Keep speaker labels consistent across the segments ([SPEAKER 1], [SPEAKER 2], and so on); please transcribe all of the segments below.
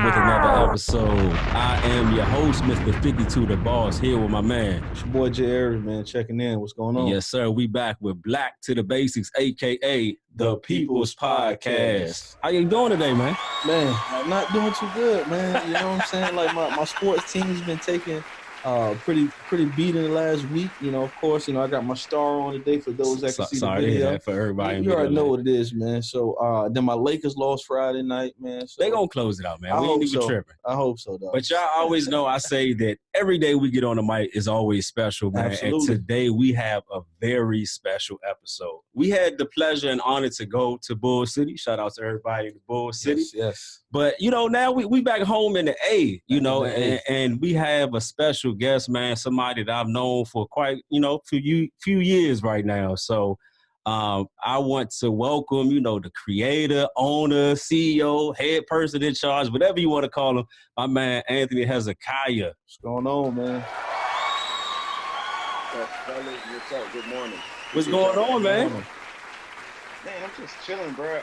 [SPEAKER 1] back with another episode. I am your host, Mr. 52 the Boss, here with my man.
[SPEAKER 2] It's your boy Jay Aries, man, checking in. What's going on?
[SPEAKER 1] Yes, sir. We back with Black to the Basics, a.k.a. The People's Podcast. How you doing today, man?
[SPEAKER 2] Man, I'm not doing too good, man. You know what I'm saying? Like my sports team's been taking pretty beat in the last week. You know, of course, I got my star on today for those that can see the video.
[SPEAKER 1] For everybody.
[SPEAKER 2] You already know what it is, man. So then my Lakers lost Friday night, man. So
[SPEAKER 1] they gonna close it out, man.
[SPEAKER 2] We ain't
[SPEAKER 1] even tripping.
[SPEAKER 2] I hope so, though.
[SPEAKER 1] But y'all always know I say that every day we get on the mic is always special, man.
[SPEAKER 2] Absolutely.
[SPEAKER 1] And today we have a very special episode. We had the pleasure and honor to go to Bull City. Shout out to everybody in Bull City.
[SPEAKER 2] Yes.
[SPEAKER 1] But, now we back home in the A, and we have a special guest, man, somebody that I've known for quite, few years right now. So I want to welcome, the creator, owner, CEO, head person in charge, whatever you want to call him, my man, Anthony Hezekiah.
[SPEAKER 2] What's going on, man?
[SPEAKER 3] What's up? Good morning.
[SPEAKER 1] What's going on, man?
[SPEAKER 3] Man, I'm just chilling, bro.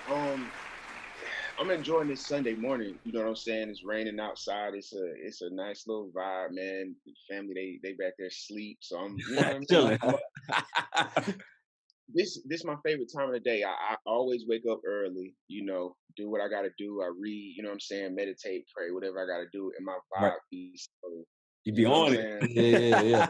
[SPEAKER 3] I'm enjoying this Sunday morning. You know what I'm saying? It's raining outside. It's a nice little vibe, man. The family, they back there asleep. So I'm
[SPEAKER 1] chilling.
[SPEAKER 3] This my favorite time of the day. I always wake up early, do what I gotta do. I read, you know what I'm saying, meditate, pray, whatever I gotta do, and my vibe be so.
[SPEAKER 1] You be on it. Yeah.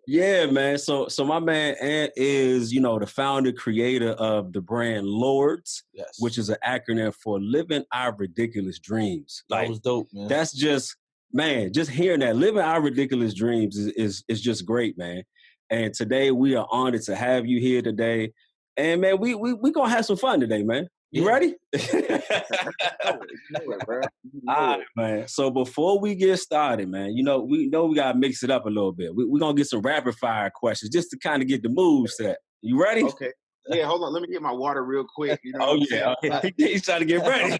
[SPEAKER 1] Yeah, man. So my man Ant is, the founder, creator of the brand Lords,
[SPEAKER 2] yes,
[SPEAKER 1] which is an acronym for Living Our Ridiculous Dreams.
[SPEAKER 2] That was dope, man.
[SPEAKER 1] That's just hearing that, living our ridiculous dreams is just great, man. And today we are honored to have you here today. And man, we gonna have some fun today, man. You ready? All right, man. So before we get started, man, we gotta mix it up a little bit. We're gonna get some rapid fire questions just to kind of get the mood set. You ready?
[SPEAKER 3] Okay. Yeah, hold on. Let me get my water real quick.
[SPEAKER 1] He's trying to get ready.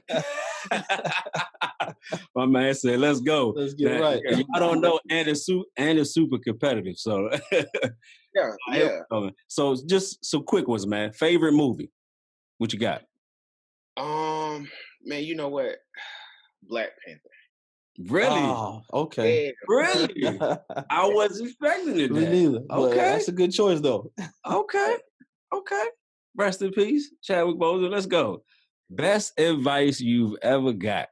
[SPEAKER 1] My man said, "Let's go.
[SPEAKER 2] Let's get right."
[SPEAKER 1] I don't know, and it's super competitive. So
[SPEAKER 3] yeah.
[SPEAKER 1] So just some quick ones, man. Favorite movie? What you got?
[SPEAKER 3] Man, you know what? Black Panther.
[SPEAKER 1] Really?
[SPEAKER 2] Oh, okay.
[SPEAKER 3] Yeah.
[SPEAKER 1] Really? I wasn't expecting it.
[SPEAKER 2] Me neither. Okay, that's a good choice, though.
[SPEAKER 1] Okay. Rest in peace, Chadwick Boseman. Let's go. Best advice you've ever got?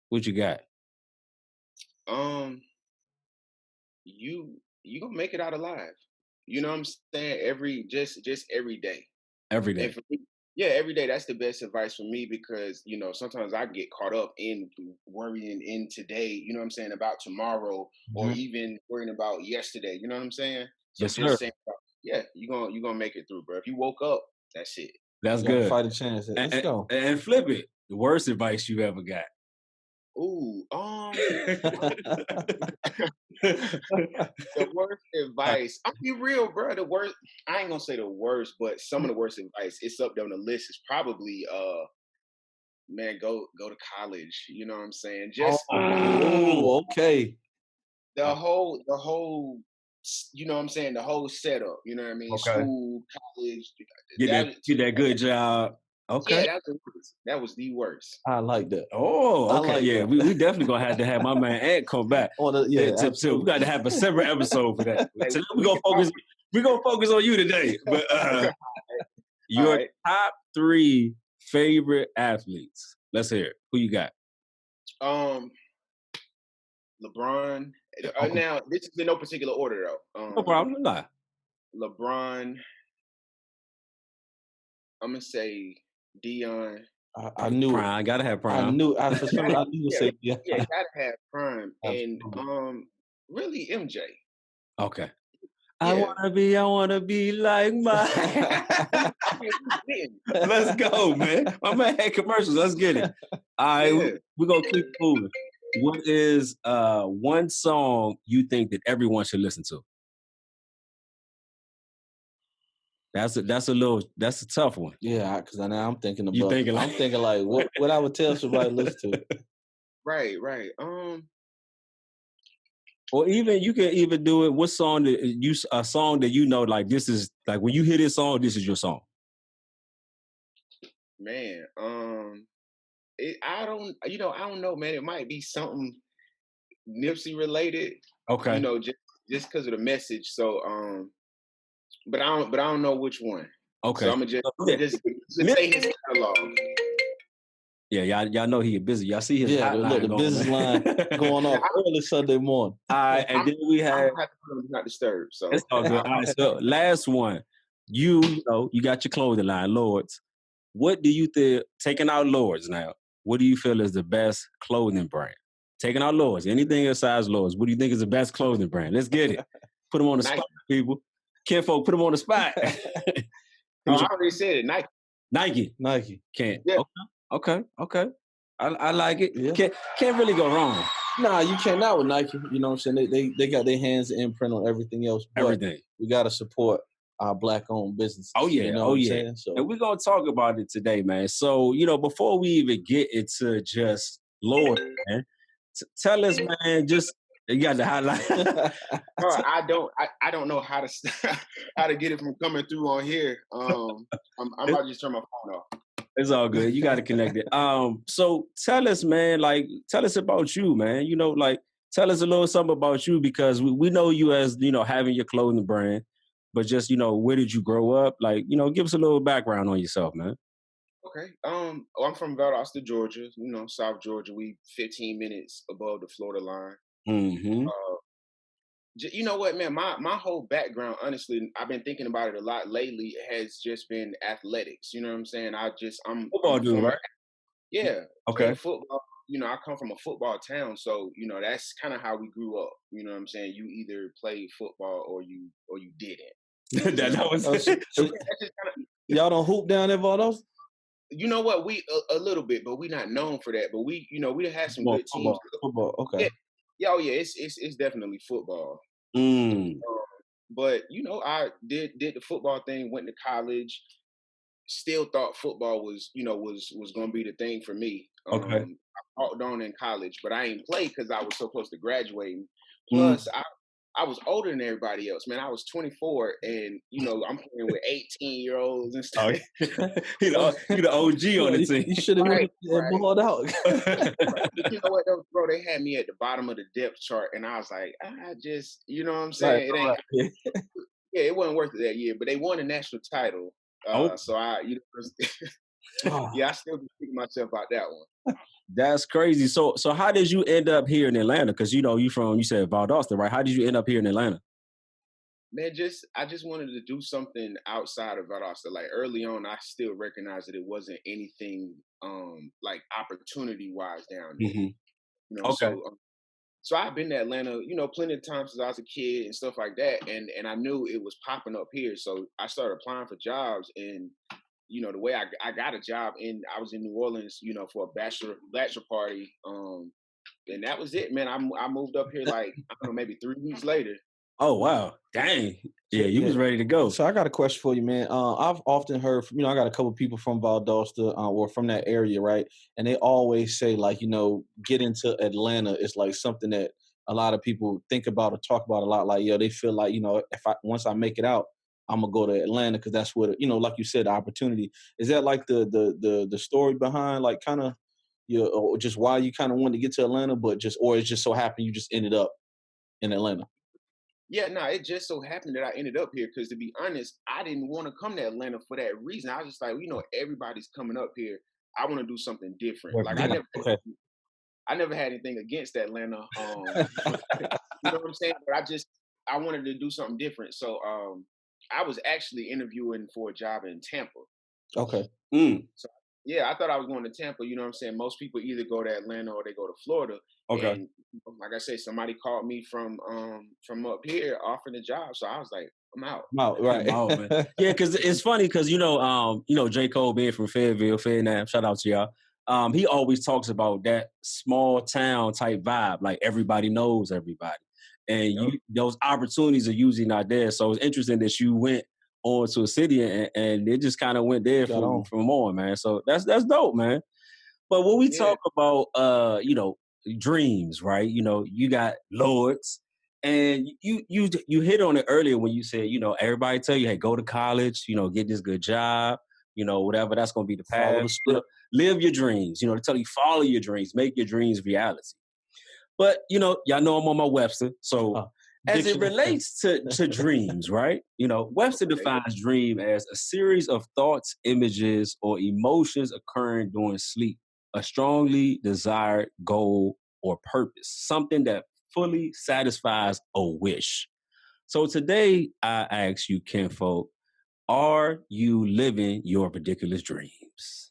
[SPEAKER 1] What you got?
[SPEAKER 3] You gonna make it out alive. You know what I'm saying? Just every day.
[SPEAKER 1] Every day.
[SPEAKER 3] And for me, yeah, every day. That's the best advice for me because, sometimes I get caught up in worrying in today, you know what I'm saying, about tomorrow or even worrying about yesterday. You know what I'm saying? So
[SPEAKER 1] yes, sir.
[SPEAKER 3] Yeah, you're gonna make it through, bro. If you woke up, that's it.
[SPEAKER 1] That's good.
[SPEAKER 2] Fight a chance. Let's go.
[SPEAKER 1] And flip it. The worst advice you ever got.
[SPEAKER 3] Ooh, the worst advice. I'll be real, bro. The worst. I ain't gonna say the worst, but some of the worst advice. It's up there on the list. Is probably man, go to college. You know what I'm saying? Just
[SPEAKER 2] okay.
[SPEAKER 3] The whole. You know what I'm saying? The whole setup. You know what I mean?
[SPEAKER 1] Okay.
[SPEAKER 3] School, college.
[SPEAKER 1] Get that good job. Okay.
[SPEAKER 3] Yeah, that was the worst.
[SPEAKER 2] I like that.
[SPEAKER 1] Oh, okay. Yeah, we definitely gonna have to have my man Ant come back.
[SPEAKER 2] We
[SPEAKER 1] got to have a separate episode for that. Today we're gonna focus on you today. But your top 3 favorite athletes. Let's hear it. Who you got?
[SPEAKER 3] LeBron. Now this is in no particular order though.
[SPEAKER 1] No problem. Nah.
[SPEAKER 3] LeBron. I'm gonna say Dion.
[SPEAKER 2] I knew
[SPEAKER 1] Prime. Gotta have Prime.
[SPEAKER 2] I knew you would say Dion.
[SPEAKER 3] Yeah, gotta have Prime. And really MJ.
[SPEAKER 1] Okay. Yeah. I wanna be like my. Let's go, man. My man had commercials. Let's get it. All right, we're gonna keep moving. What is one song you think that everyone should listen to? That's a tough one.
[SPEAKER 2] Yeah, because now I'm thinking about what I would tell somebody to listen to.
[SPEAKER 3] Right.
[SPEAKER 1] Or even you can even do it. What song a song that like this is like when you hear this song, this is your song.
[SPEAKER 3] Man, I don't know, man. It might be something Nipsey related,
[SPEAKER 1] Okay.
[SPEAKER 3] Just because of the message. So, but I don't know which one.
[SPEAKER 1] Okay.
[SPEAKER 3] So I'm gonna just say his catalog.
[SPEAKER 1] Yeah, y'all know he busy. Y'all see his hotline
[SPEAKER 2] the
[SPEAKER 1] going,
[SPEAKER 2] business line going off early Sunday morning.
[SPEAKER 1] All right, and then we have.
[SPEAKER 3] I have to put him not disturbed. So
[SPEAKER 1] It's all good. All right, so last one. You got your clothing line, Lords. What do you think, taking out Lords now, what do you feel is the best clothing brand? Taking out Lords, anything besides Lords, what do you think is the best clothing brand? Let's get it. Put them on the spot, people. Kinfolk, put them on the spot.
[SPEAKER 3] I already said it, Nike.
[SPEAKER 1] Nike. Can't.
[SPEAKER 3] Yeah.
[SPEAKER 1] Okay. I like it.
[SPEAKER 2] Yeah.
[SPEAKER 1] Can't really go wrong.
[SPEAKER 2] Nah, you can't not with Nike. You know what I'm saying? They got their hands and imprint on everything else. But
[SPEAKER 1] Everything.
[SPEAKER 2] we gotta support our Black-owned businesses.
[SPEAKER 1] Oh yeah,
[SPEAKER 2] you know what I'm saying? So,
[SPEAKER 1] and we're gonna talk about it today, man. So before we even get into just Lord, man, tell us, man. Just you got the highlight.
[SPEAKER 3] I don't know how to get it from coming through on here. I'm about to just turn my phone off.
[SPEAKER 1] It's all good. You got to connect it. So tell us, man. Like, tell us about you, man. Tell us a little something about you because we know you as having your clothing brand, but just where did you grow up? Like, give us a little background on yourself, man.
[SPEAKER 3] Okay. I'm from Valdosta, Georgia. South Georgia. We 15 minutes above the Florida line.
[SPEAKER 1] Mm-hmm.
[SPEAKER 3] You know what, man? My whole background, honestly, I've been thinking about it a lot lately, has just been athletics. You know what I'm saying? I'm
[SPEAKER 1] football dude, right?
[SPEAKER 3] Yeah.
[SPEAKER 1] Okay.
[SPEAKER 3] Football. I come from a football town, so that's kind of how we grew up. You know what I'm saying? You either played football or you didn't.
[SPEAKER 1] that was
[SPEAKER 2] y'all don't hoop down there, Valdosta?
[SPEAKER 3] You know what? We a little bit, but we're not known for that. But we had some good teams.
[SPEAKER 2] Football, okay.
[SPEAKER 3] Yeah, it's definitely football. But I did the football thing, went to college, still thought football was going to be the thing for me.
[SPEAKER 1] Okay.
[SPEAKER 3] I walked on in college, but I ain't played because I was so close to graduating. Plus, I was older than everybody else, man. I was 24, and I'm playing with 18-year-olds and stuff.
[SPEAKER 1] He the OG on the team.
[SPEAKER 2] You should have balled out.
[SPEAKER 3] But you know what, though, bro? They had me at the bottom of the depth chart, and I was like, I just, you know what I'm saying?
[SPEAKER 2] Right.
[SPEAKER 3] It wasn't worth it that year, but they won a national title. So I, I still be thinking myself about that one.
[SPEAKER 1] That's crazy. So how did you end up here in Atlanta? Because you said Valdosta, right? How did you end up here in Atlanta?
[SPEAKER 3] Man, I just wanted to do something outside of Valdosta. Like early on, I still recognized that it wasn't anything like opportunity wise down there.
[SPEAKER 1] Mm-hmm. Okay.
[SPEAKER 3] So I've been to Atlanta, plenty of times since I was a kid and stuff like that, and I knew it was popping up here. So I started applying for jobs, and the way I got a job I was in New Orleans, for a bachelor party. And that was it, man. I moved up here like, I don't know, maybe 3 weeks later.
[SPEAKER 1] Oh, wow. Dang. Yeah, you was ready to go.
[SPEAKER 2] So I got a question for you, man. I've often heard from, I got a couple people from Valdosta or from that area, right? And they always say like, get into Atlanta is like something that a lot of people think about or talk about a lot. Like, they feel like, once I make it out, I'm gonna go to Atlanta because that's what like you said, the opportunity. Is that like the story behind like kind of or just why you kind of wanted to get to Atlanta, or it's just so happened you just ended up in Atlanta?
[SPEAKER 3] Yeah, no, it just so happened that I ended up here because, to be honest, I didn't want to come to Atlanta for that reason. I was just like, everybody's coming up here. I want to do something different. Like I never had anything against Atlanta. You know what I'm saying? But I wanted to do something different. So I was actually interviewing for a job in Tampa.
[SPEAKER 2] Okay.
[SPEAKER 3] So yeah, I thought I was going to Tampa. You know what I'm saying? Most people either go to Atlanta or they go to Florida.
[SPEAKER 1] Okay.
[SPEAKER 3] And like I said, somebody called me from up here offering a job. So I was like, I'm out.
[SPEAKER 2] Right.
[SPEAKER 1] I'm out, man. Yeah, because it's funny because J. Cole being from Fayetteville, shout out to y'all. He always talks about that small town type vibe, like everybody knows everybody. And those opportunities are usually not there. So it's interesting that you went on to a city and it just kind of went there from on, man. So that's dope, man. But when we talk about dreams, right? You got Lords, and you hit on it earlier when you said, everybody tell you, hey, go to college, get this good job, whatever, that's gonna be the path. live your dreams. They tell you follow your dreams, make your dreams reality. But y'all know I'm on my Webster, so as it relates to dreams, right? Webster defines dream as a series of thoughts, images, or emotions occurring during sleep, a strongly desired goal or purpose, something that fully satisfies a wish. So today I ask you, kinfolk, are you living your ridiculous dreams?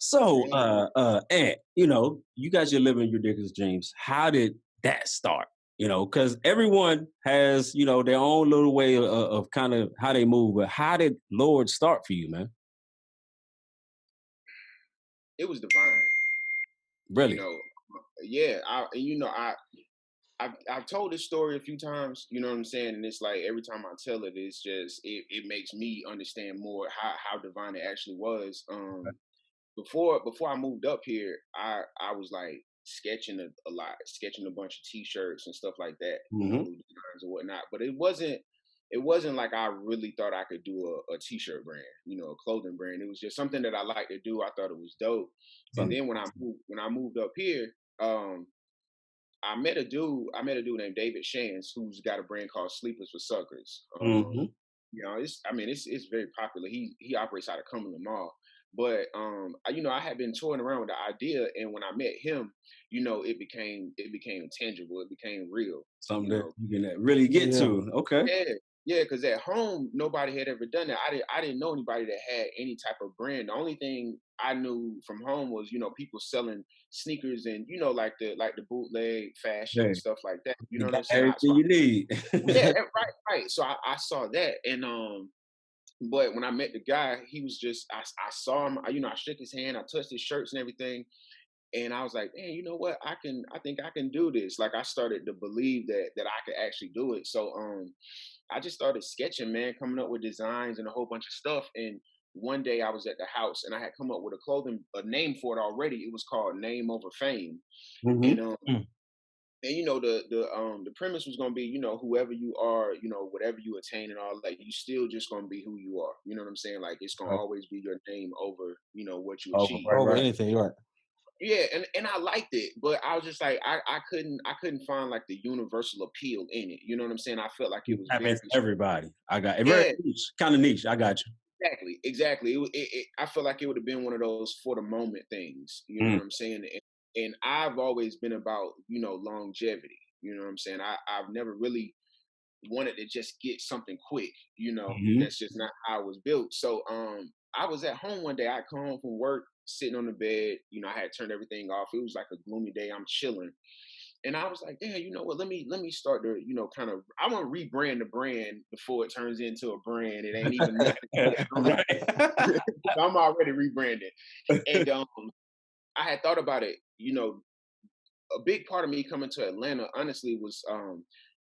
[SPEAKER 1] So, Ant, you guys are living your ridiculous dreams. How did that start? Because everyone has, their own little way of kind of how they move. But how did Lord start for you, man?
[SPEAKER 3] It was divine.
[SPEAKER 1] Really?
[SPEAKER 3] Yeah. I've told this story a few times, you know what I'm saying? And it's like every time I tell it, it's just it makes me understand more how divine it actually was. Before I moved up here, I was like sketching a lot, sketching a bunch of t-shirts and stuff like that,
[SPEAKER 1] Mm-hmm.
[SPEAKER 3] designs and whatnot. But it wasn't like I really thought I could do a t-shirt brand, a clothing brand. It was just something that I like to do. I thought it was dope. And then when I moved up here, I met a dude named David Shans who's got a brand called Sleepers for Suckers.
[SPEAKER 1] Mm-hmm.
[SPEAKER 3] It's very popular. He operates out of Cumberland Mall. But I had been toying around with the idea, and when I met him, it became tangible. It became real.
[SPEAKER 1] Something that you can really get to. Okay.
[SPEAKER 3] Yeah, because at home nobody had ever done that. I didn't know anybody that had any type of brand. The only thing I knew from home was people selling sneakers and like the bootleg fashion and stuff like that. You know what I'm saying?
[SPEAKER 1] Everything you need.
[SPEAKER 3] Right. So I saw that, and but when I met the guy, he was just I saw him. I shook his hand, I touched his shirts and everything, and I was like, man, you know what? I think I can do this. Like I started to believe that I could actually do it. So I just started sketching, man, coming up with designs and a whole bunch of stuff. And one day I was at the house and I had come up with a name for it already. It was called Name Over Fame.
[SPEAKER 1] Mm-hmm.
[SPEAKER 3] And the premise was gonna be, whoever you are, whatever you attain and all that, you still just gonna be who you are. You know what I'm saying? Like it's gonna always be your name over, what you achieve.
[SPEAKER 2] Over anything, right?
[SPEAKER 3] Yeah, and I liked it, but I was just like I couldn't find like the universal appeal in it. You know what I'm saying? I felt like it was very
[SPEAKER 1] everybody. I got it. Very niche, kind of niche. I got you.
[SPEAKER 3] Exactly. I feel like it would have been one of those for the moment things. You know what I'm saying? And I've always been about longevity. You know what I'm saying? I've never really wanted to just get something quick.
[SPEAKER 1] Mm-hmm.
[SPEAKER 3] That's just not how I was built. So I was at home one day. I come home from work, sitting on the bed. I had turned everything off. It was like a gloomy day. I'm chilling. And I was like, yeah, you know what? Let me start to, kind of. I want to rebrand the brand before it turns into a brand. It ain't even nothing yet. I'm already rebranded, and I had thought about it. A big part of me coming to Atlanta, honestly, was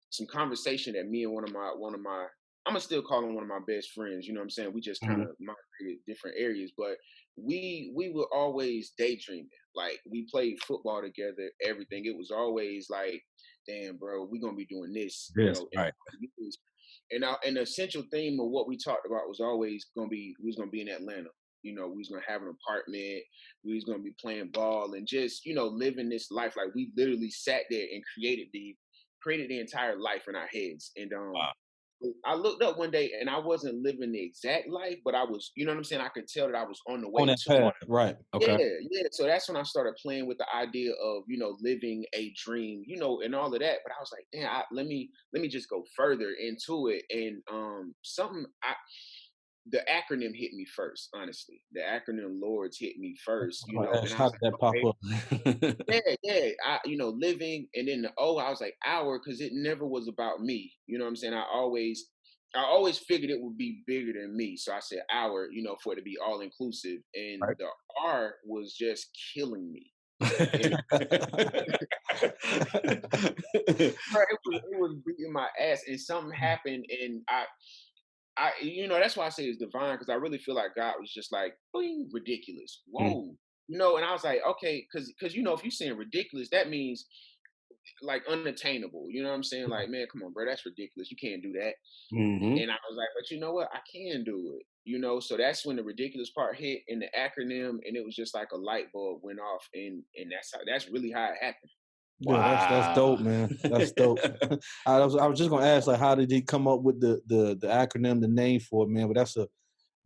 [SPEAKER 3] some conversation that me and one of my I'm gonna still call him one of my best friends. You know what I'm saying? We just kind of migrated different areas, but we were always daydreaming. Like we played football together, everything. It was always like, damn, bro, we gonna be doing this,
[SPEAKER 1] right.
[SPEAKER 3] And the essential theme of what we talked about was always gonna be we was gonna be in Atlanta. We was gonna have an apartment. We was gonna be playing ball and just living this life. Like we literally sat there and created the entire life in our heads. And
[SPEAKER 1] Wow.
[SPEAKER 3] I looked up one day and I wasn't living the exact life, but I was, you know what I'm saying? I could tell that I was on the way
[SPEAKER 2] On that
[SPEAKER 3] to it.
[SPEAKER 2] path, right?
[SPEAKER 1] Okay.
[SPEAKER 3] Yeah. So that's when I started playing with the idea of, living a dream, and all of that. But I was like, damn, let me just go further into it. And the acronym hit me first, honestly. The acronym Lords hit me first, and I was
[SPEAKER 2] How did that pop up?
[SPEAKER 3] yeah. Living, and then the O, I was like hour, because it never was about me. You know what I'm saying? I always figured it would be bigger than me. So I said hour, for it to be all inclusive. And
[SPEAKER 1] Right.
[SPEAKER 3] the R was just killing me.
[SPEAKER 1] Right.
[SPEAKER 3] It was beating my ass, and something happened, and that's why I say it's divine, because I really feel like God was just like, boing, ridiculous. Whoa. And I was like, okay, because if you're saying ridiculous, that means like unattainable. You know what I'm saying? Like, man, come on, bro, that's ridiculous. You can't do that.
[SPEAKER 1] Mm-hmm.
[SPEAKER 3] And I was like, but you know what? I can do it. you know. So that's when the ridiculous part hit in the acronym, and it was just like a light bulb went off, and that's really how it happened.
[SPEAKER 2] Yeah, that's dope, man. That's dope. I was just gonna ask, like, how did he come up with the acronym, the name for it, man? But that's a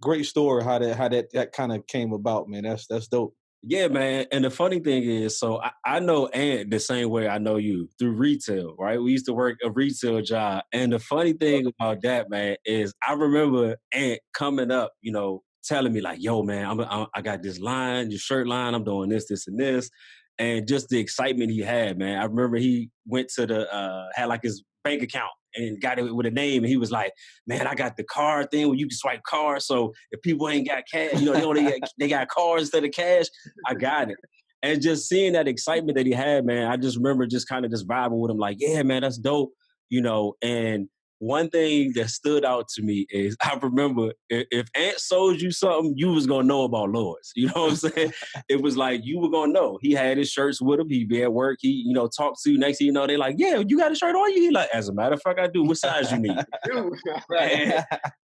[SPEAKER 2] great story how that kind of came about, man. That's dope.
[SPEAKER 1] Yeah, man. And the funny thing is, so I know Ant the same way I know you through retail, right? We used to work a retail job. And the funny thing about that, man, is I remember Ant coming up, you know, telling me like, yo, man, I got this line, your shirt line, I'm doing this, this, and this. And just the excitement he had, man. I remember he went to had like his bank account and got it with a name. And he was like, man, I got the card thing where you can swipe cards. So if people ain't got cash, you know, they got cards instead of cash. I got it. And just seeing that excitement that he had, man, I just remember just kind of just vibing with him like, yeah, man, that's dope, you know. And one thing that stood out to me is I remember if Ant sold you something, you was going to know about Lords. You know what I'm saying? It was like you were going to know. He had his shirts with him. He'd be at work. He, you know, talked to you. Next thing you know, they like, yeah, you got a shirt on you? He like, as a matter of fact, I do. What size you need?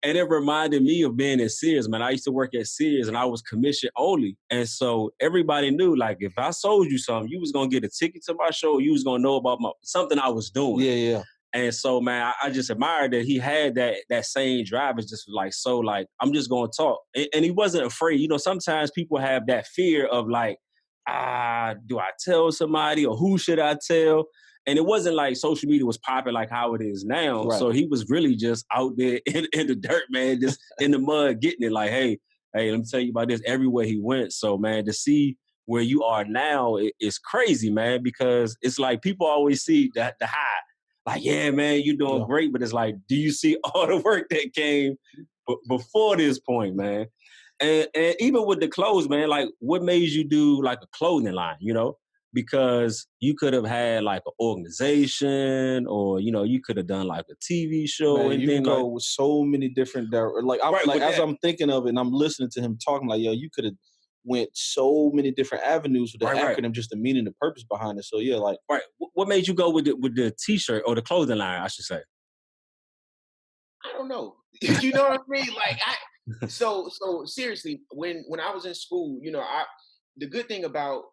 [SPEAKER 1] And it reminded me of being at Sears, man. I used to work at Sears and I was commission only. And so everybody knew, like, if I sold you something, you was going to get a ticket to my show. You was going to know about something I was doing.
[SPEAKER 2] Yeah.
[SPEAKER 1] And so, man, I just admired that he had that same drive. It's just like, so like, I'm just going to talk. And he wasn't afraid. You know, sometimes people have that fear of like, do I tell somebody or who should I tell? And it wasn't like social media was popping like how it is now. Right. So he was really just out there in the dirt, man, just in the mud, getting it like, hey, let me tell you about this everywhere he went. So, man, to see where you are now, it's crazy, man, because it's like people always see the high. Like, yeah, man, you're doing great. But it's like, do you see all the work that came before this point, man? And even with the clothes, man, like what made you do like a clothing line, you know? Because you could have had like an organization or, you know, you could have done like a TV show.
[SPEAKER 2] Man,
[SPEAKER 1] and
[SPEAKER 2] you can go with so many different, like, I'm thinking of it and I'm listening to him talking like, yo, you could have went so many different avenues with the acronym, just the meaning, the purpose behind it. So yeah, like,
[SPEAKER 1] right. What made you go with the T-shirt or the clothing line, I should say?
[SPEAKER 3] I don't know. You know what I mean? Like so seriously, when I was in school, you know, the good thing about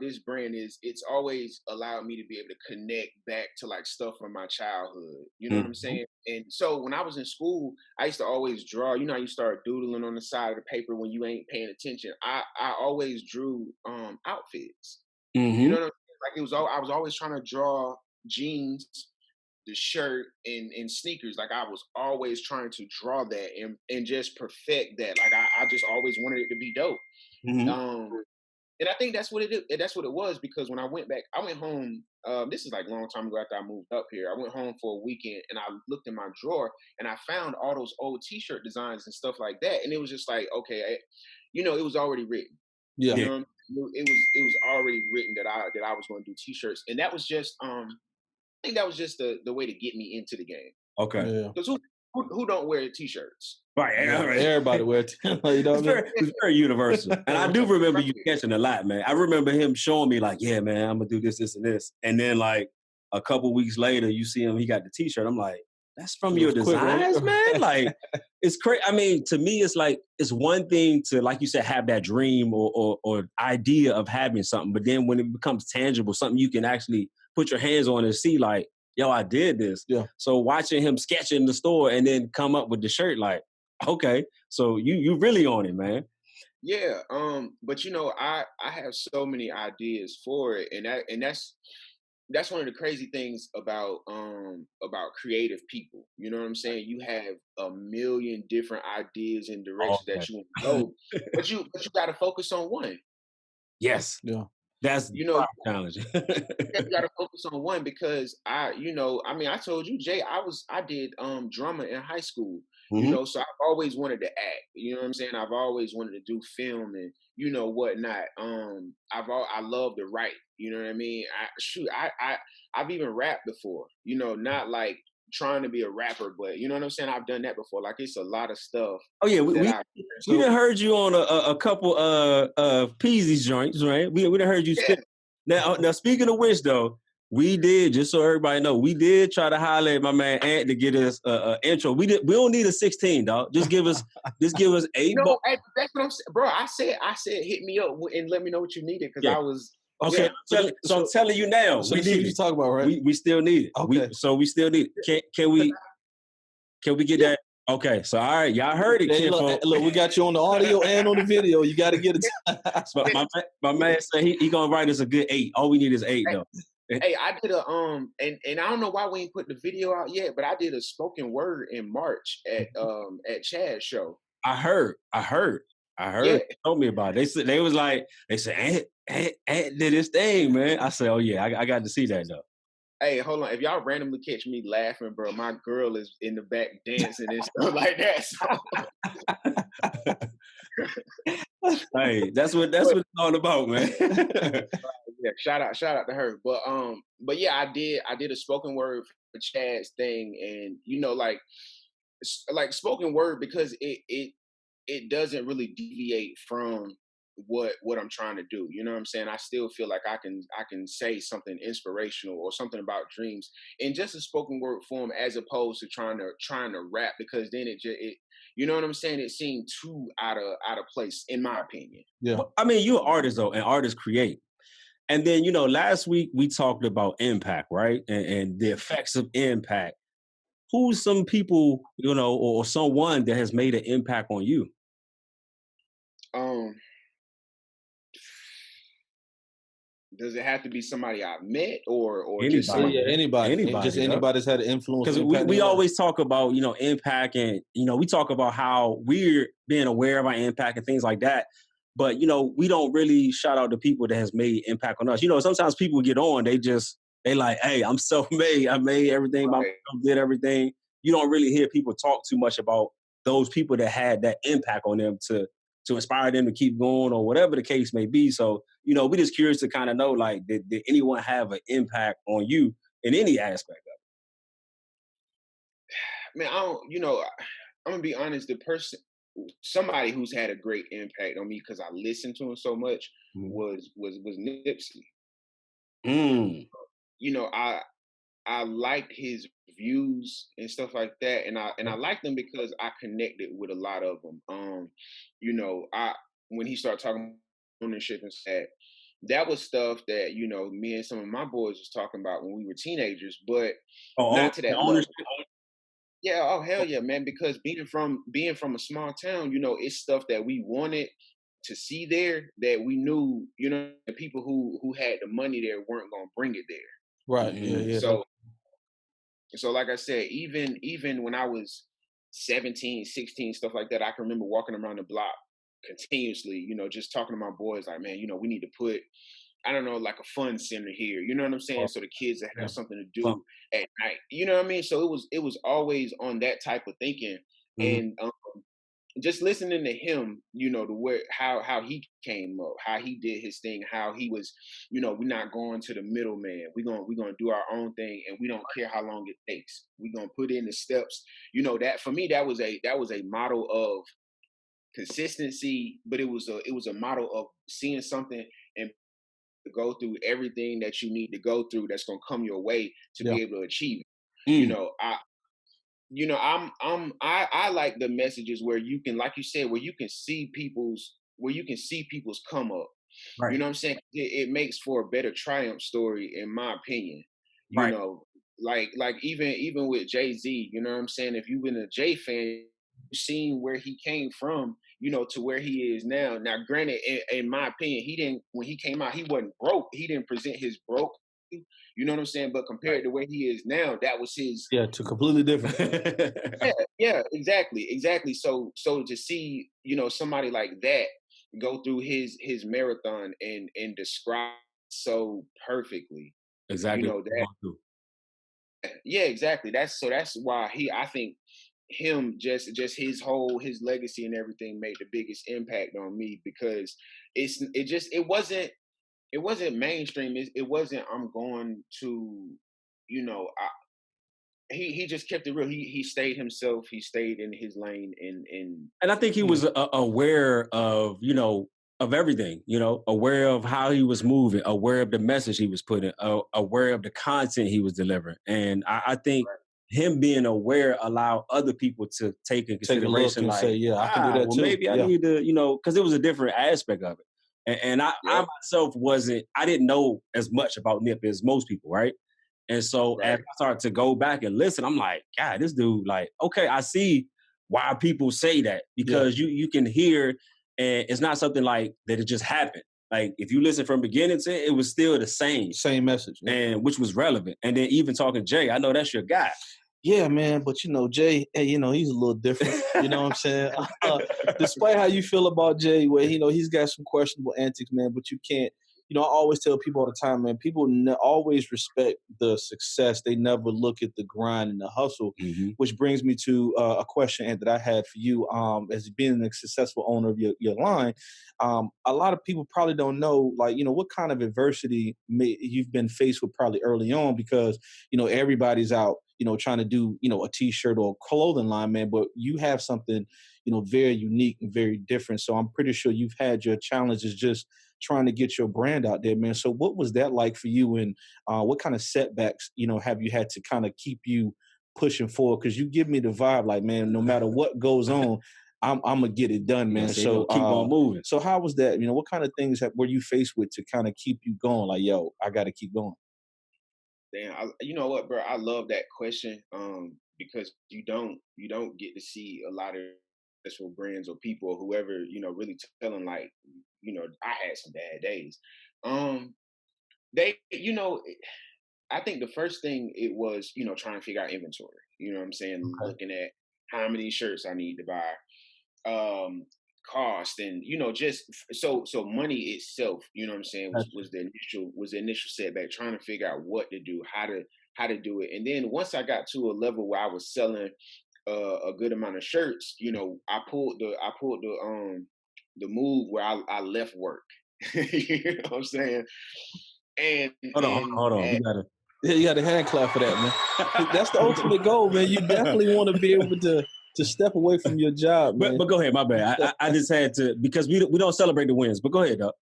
[SPEAKER 3] this brand is it's always allowed me to be able to connect back to like stuff from my childhood. You know what I'm saying? And so when I was in school, I used to always draw. You know, you start doodling on the side of the paper when you ain't paying attention. I always drew outfits. You know what I'm saying? Like I was always trying to draw jeans, the shirt, and sneakers. Like I was always trying to draw that and just perfect that. Like I just always wanted it to be dope. And I think that's what it was, because when I went home, this is like a long time ago after I moved up here. I went home for a weekend and I looked in my drawer and I found all those old t-shirt designs and stuff like that. And it was just like, okay, you know, it was already written.
[SPEAKER 2] Yeah.
[SPEAKER 3] You know, it was already written that I was going to do t-shirts. And that was just, I think that was just the way to get me into the game.
[SPEAKER 1] Okay.
[SPEAKER 3] Because who don't wear t-shirts?
[SPEAKER 1] Right.
[SPEAKER 2] Everybody wears you know
[SPEAKER 1] it's very universal. And I do remember you catching a lot, man. I remember him showing me like, yeah, man, I'm going to do this, this, and this. And then like a couple weeks later, you see him, he got the t-shirt. I'm like, that's from your designs, man? Like, it's crazy. I mean, to me, it's like, it's one thing to, like you said, have that dream or idea of having something. But then when it becomes tangible, something you can actually put your hands on and see like, yo, I did this.
[SPEAKER 2] Yeah.
[SPEAKER 1] So watching him sketch in the store and then come up with the shirt, like, okay, so you really on it, man.
[SPEAKER 3] Yeah. But you know, I have so many ideas for it, and that's one of the crazy things about creative people. You know what I'm saying? You have a million different ideas and directions that you want to go, but you got to focus on one.
[SPEAKER 1] Yes.
[SPEAKER 2] Yeah.
[SPEAKER 1] That's, you know, challenging.
[SPEAKER 3] You got to focus on one, because I told you, Jay, I did drama in high school. You know, so I've always wanted to act. You know what I'm saying? I've always wanted to do film and, you know, whatnot. I love to write. You know what I mean? I've even rapped before. You know, not like trying to be a rapper, but you know what I'm saying? I've done that before. Like, it's a lot of stuff.
[SPEAKER 1] Oh yeah, we done heard you on a couple Peasy's joints, right? We done heard you spit. Now speaking of which though, We did, just so everybody know, we did try to holler at my man Ant to get us intro. We don't need a 16, dog. Just give us 8 bars.
[SPEAKER 3] Hey, that's what I'm saying, bro. I said, hit me up and let me know what you needed because
[SPEAKER 1] Yeah.
[SPEAKER 3] I was.
[SPEAKER 1] Okay,
[SPEAKER 3] Yeah.
[SPEAKER 1] so I'm telling you now,
[SPEAKER 2] So
[SPEAKER 1] we
[SPEAKER 2] this is what
[SPEAKER 1] need
[SPEAKER 2] you
[SPEAKER 1] it.
[SPEAKER 2] talk about, right?
[SPEAKER 1] We still need it.
[SPEAKER 2] Okay.
[SPEAKER 1] We still need it. Can we get that? Okay, so all right, y'all heard it,
[SPEAKER 2] Hey, look, we got you on the audio and on the video. You got to get it.
[SPEAKER 1] But my man said he gonna write us a good 8. All we need is 8 though.
[SPEAKER 3] Hey, I did a and I don't know why we ain't put the video out yet, but I did a spoken word in March at Chad's show.
[SPEAKER 1] I heard.
[SPEAKER 3] Yeah.
[SPEAKER 1] Told me about it. They said Ant did his thing, man. I said, oh yeah, I got to see that though.
[SPEAKER 3] Hey, hold on. If y'all randomly catch me laughing, bro, my girl is in the back dancing and stuff like that. So.
[SPEAKER 1] Hey, that's what it's all about, man.
[SPEAKER 3] Yeah, shout out to her. But yeah, I did a spoken word for Chad's thing, and like spoken word because it doesn't really deviate from what I'm trying to do. You know what I'm saying? I still feel like I can say something inspirational or something about dreams in just a spoken word form as opposed to trying to rap, because then it you know what I'm saying? It seemed too out of place in my opinion.
[SPEAKER 2] Yeah.
[SPEAKER 1] Well, I mean, you're an artist though, and artists create. And then, last week we talked about impact, right? And the effects of impact. Who's some people, or someone that has made an impact on you?
[SPEAKER 3] Does it have to be somebody I met or
[SPEAKER 1] Anybody,
[SPEAKER 3] just somebody?
[SPEAKER 2] Yeah, anybody. Just anybody's had an influence.
[SPEAKER 1] Because we always talk about, impact, and, we talk about how we're being aware of our impact and things like that. But, we don't really shout out the people that has made impact on us. Sometimes people get on, they like, hey, I'm self-made. I made everything by myself, did everything. You don't really hear people talk too much about those people that had that impact on them to inspire them to keep going or whatever the case may be. So, we're just curious to kind of know, like, did anyone have an impact on you in any aspect of
[SPEAKER 3] it? Man, I don't, I'm gonna be honest, somebody who's had a great impact on me because I listened to him so much was Nipsey. I liked his views and stuff like that, and I liked them because I connected with a lot of them. When he started talking ownership and said that was stuff that me and some of my boys was talking about when we were teenagers, but not to that level. Yeah, oh hell yeah, man! Because being from a small town, it's stuff that we wanted to see there that we knew, the people who had the money there weren't gonna bring it there.
[SPEAKER 2] Right. Yeah.
[SPEAKER 3] So like I said, even when I was 17, 16, stuff like that, I can remember walking around the block continuously, just talking to my boys like, man, we need to put, I don't know, like a fun center here. You know what I'm saying? So the kids that have something to do at night. You know what I mean? So it was always on that type of thinking. And just listening to him, how he came up, how he did his thing, how he was, we're not going to the middleman. We're gonna do our own thing, and we don't care how long it takes. We're gonna put in the steps. That for me, that was a model of consistency, but it was a model of seeing something and to go through everything that you need to go through that's gonna come your way to be able to achieve it. I like the messages where you can, like you said, where you can see people's come up. Right. You know what I'm saying? It makes for a better triumph story, in my opinion. Like even with Jay-Z, you know what I'm saying? If you've been a Jay fan, you've seen where he came from, to where he is now. Now, granted, in my opinion, when he came out, he wasn't broke. He didn't present his broke. You know what I'm saying? But compared to where he is now, that was his.
[SPEAKER 2] Yeah, to completely different.
[SPEAKER 3] yeah, exactly. So to see, somebody like that go through his marathon and describe so perfectly.
[SPEAKER 1] Exactly.
[SPEAKER 3] Yeah, exactly. That's why I think him just his legacy and everything made the biggest impact on me, because it wasn't mainstream. It wasn't I'm going to, he just kept it real. He stayed himself. He stayed in his lane, and
[SPEAKER 1] I think he was aware of of everything, aware of how he was moving, aware of the message he was putting, aware of the content he was delivering. And I think him being aware allow other people to take in
[SPEAKER 2] Take a look
[SPEAKER 1] consideration,
[SPEAKER 2] and say,
[SPEAKER 1] like,
[SPEAKER 2] yeah, I can do that
[SPEAKER 1] well,
[SPEAKER 2] too.
[SPEAKER 1] maybe I
[SPEAKER 2] Yeah.
[SPEAKER 1] need to, because it was a different aspect of it. And I
[SPEAKER 3] Yep.
[SPEAKER 1] myself I didn't know as much about Nip as most people, right? And so as
[SPEAKER 3] Right.
[SPEAKER 1] I started to go back and listen, I'm like, God, this dude, like, okay, I see why people say that,
[SPEAKER 2] Yeah.
[SPEAKER 1] because you can hear, and it's not something like that it just happened. Like, if you listen from beginning to it was still the same,
[SPEAKER 2] Same message. Yeah.
[SPEAKER 1] and which was relevant. And then even talking Jay, I know that's your guy.
[SPEAKER 2] Yeah, man, but Jay, hey, he's a little different. You know what I'm saying? Despite how you feel about Jay, where he's got some questionable antics, man, but you can't. I always tell people all the time, man. People always respect the success. They never look at the grind and the hustle.
[SPEAKER 1] Mm-hmm.
[SPEAKER 2] Which brings me to a question, Ant, that I had for you. As being a successful owner of your line, a lot of people probably don't know, like, what kind of adversity you've been faced with probably early on, because everybody's out trying to do, a t-shirt or a clothing line, man, but you have something, very unique and very different. So I'm pretty sure you've had your challenges just trying to get your brand out there, man. So what was that like for you? And what kind of setbacks, have you had to kind of keep you pushing forward? Because you give me the vibe like, man, no matter what goes on, I'm gonna get it done, man. So
[SPEAKER 1] keep on moving.
[SPEAKER 2] So how was that? What kind of things were you faced with to kind of keep you going? Like, yo, I got to keep going.
[SPEAKER 3] Damn, you know what, bro? I love that question. Because you don't get to see a lot of successful brands or people or whoever, really telling, like, I had some bad days. Um, they, I think the first thing it was, trying to figure out inventory. You know what I'm saying?
[SPEAKER 2] Okay.
[SPEAKER 3] Looking at how many shirts I need to buy, cost, and just so money itself, what I'm saying, was
[SPEAKER 2] Gotcha.
[SPEAKER 3] was the initial setback, trying to figure out what to do, how to do it. And then once I got to a level where I was selling a good amount of shirts, I pulled the move where I left work. You know what I'm saying? And
[SPEAKER 1] Hold on. We gotta.
[SPEAKER 2] Yeah, you got a hand clap for that, man. That's the ultimate goal, man. You definitely want to be able to step away from your job, man.
[SPEAKER 1] But go ahead, my bad. I just had to, because we don't celebrate the wins. But go ahead, Doc.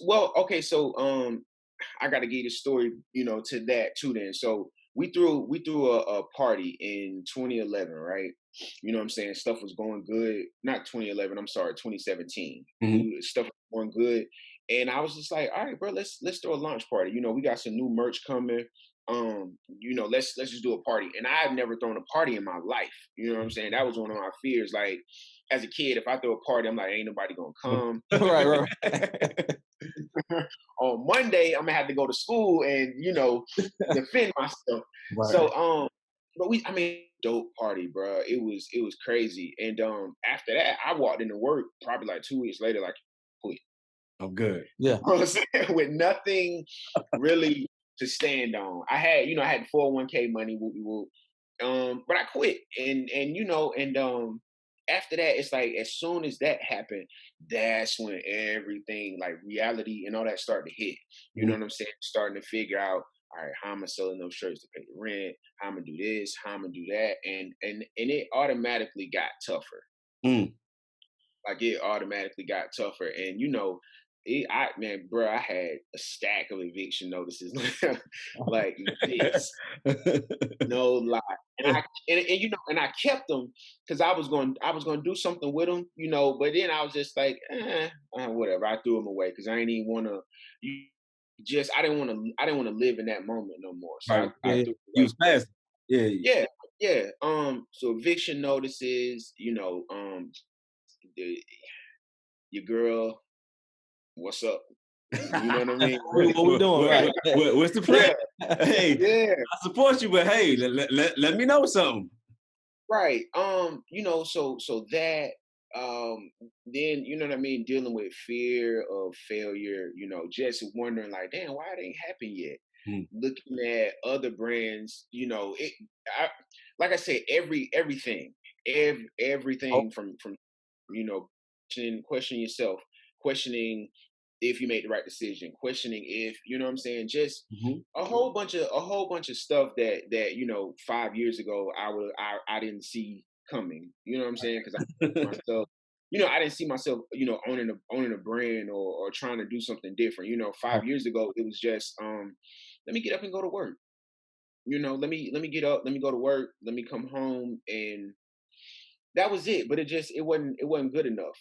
[SPEAKER 3] Well, okay, so I got to give you the story, to that too. Then, so we threw a party in 2011, right? You know what I'm saying? Stuff was going good. Not 2011. I'm sorry, 2017.
[SPEAKER 1] Mm-hmm.
[SPEAKER 3] Stuff was going good, and I was just like, all right, bro, let's throw a launch party. We got some new merch coming. Let's just do a party. And I've never thrown a party in my life. You know what I'm saying? That was one of my fears. Like, as a kid, if I throw a party, I'm like, ain't nobody gonna come.
[SPEAKER 2] Right.
[SPEAKER 3] On Monday, I'm gonna have to go to school and defend myself.
[SPEAKER 2] Right.
[SPEAKER 3] So but I mean, dope party, bro. It was crazy. And after that, I walked into work probably like 2 weeks later, like, quit.
[SPEAKER 1] I'm good.
[SPEAKER 2] Yeah.
[SPEAKER 3] You know what I'm saying? With nothing really to stand on. I had 401k money, but I quit. And after that, it's like, as soon as that happened, that's when everything, like reality and all that, started to hit. You know what I'm saying? Starting to figure out, all right, how am I selling those shirts to pay the rent? How am I do this? How am I do that? And it automatically got tougher.
[SPEAKER 1] Mm.
[SPEAKER 3] Like, it automatically got tougher. And man, bro, I had a stack of eviction notices like this. No lie. And I kept them because I was going to do something with them, but then I was just like, whatever. I threw them away because I didn't even want to. I didn't want to live in that moment no more. So
[SPEAKER 1] Right.
[SPEAKER 3] I
[SPEAKER 1] Yeah.
[SPEAKER 3] threw it
[SPEAKER 1] You
[SPEAKER 3] away.
[SPEAKER 1] was fast. Yeah.
[SPEAKER 3] Yeah, yeah. So eviction notices, the, your girl, what's up? You know what I mean?
[SPEAKER 2] What we doing, right?
[SPEAKER 1] What's the plan?
[SPEAKER 3] Yeah,
[SPEAKER 1] Hey,
[SPEAKER 3] yeah.
[SPEAKER 1] I support you, but hey, let me know something.
[SPEAKER 3] Right. So that, then, you know what I mean, dealing with fear of failure, just wondering, like, damn, why it ain't happened yet?
[SPEAKER 1] Mm.
[SPEAKER 3] Looking at other brands, like I said,
[SPEAKER 2] Oh,
[SPEAKER 3] everything from questioning yourself, questioning if you made the right decision, questioning if, what I'm saying, just
[SPEAKER 1] Mhm.
[SPEAKER 3] a whole bunch of stuff that 5 years ago I didn't see coming. You know what I'm saying? Because I myself, I didn't see myself, owning a brand or trying to do something different. 5 years ago, it was just, let me get up and go to work. Let me get up, let me go to work, let me come home, and that was it. But it wasn't good enough.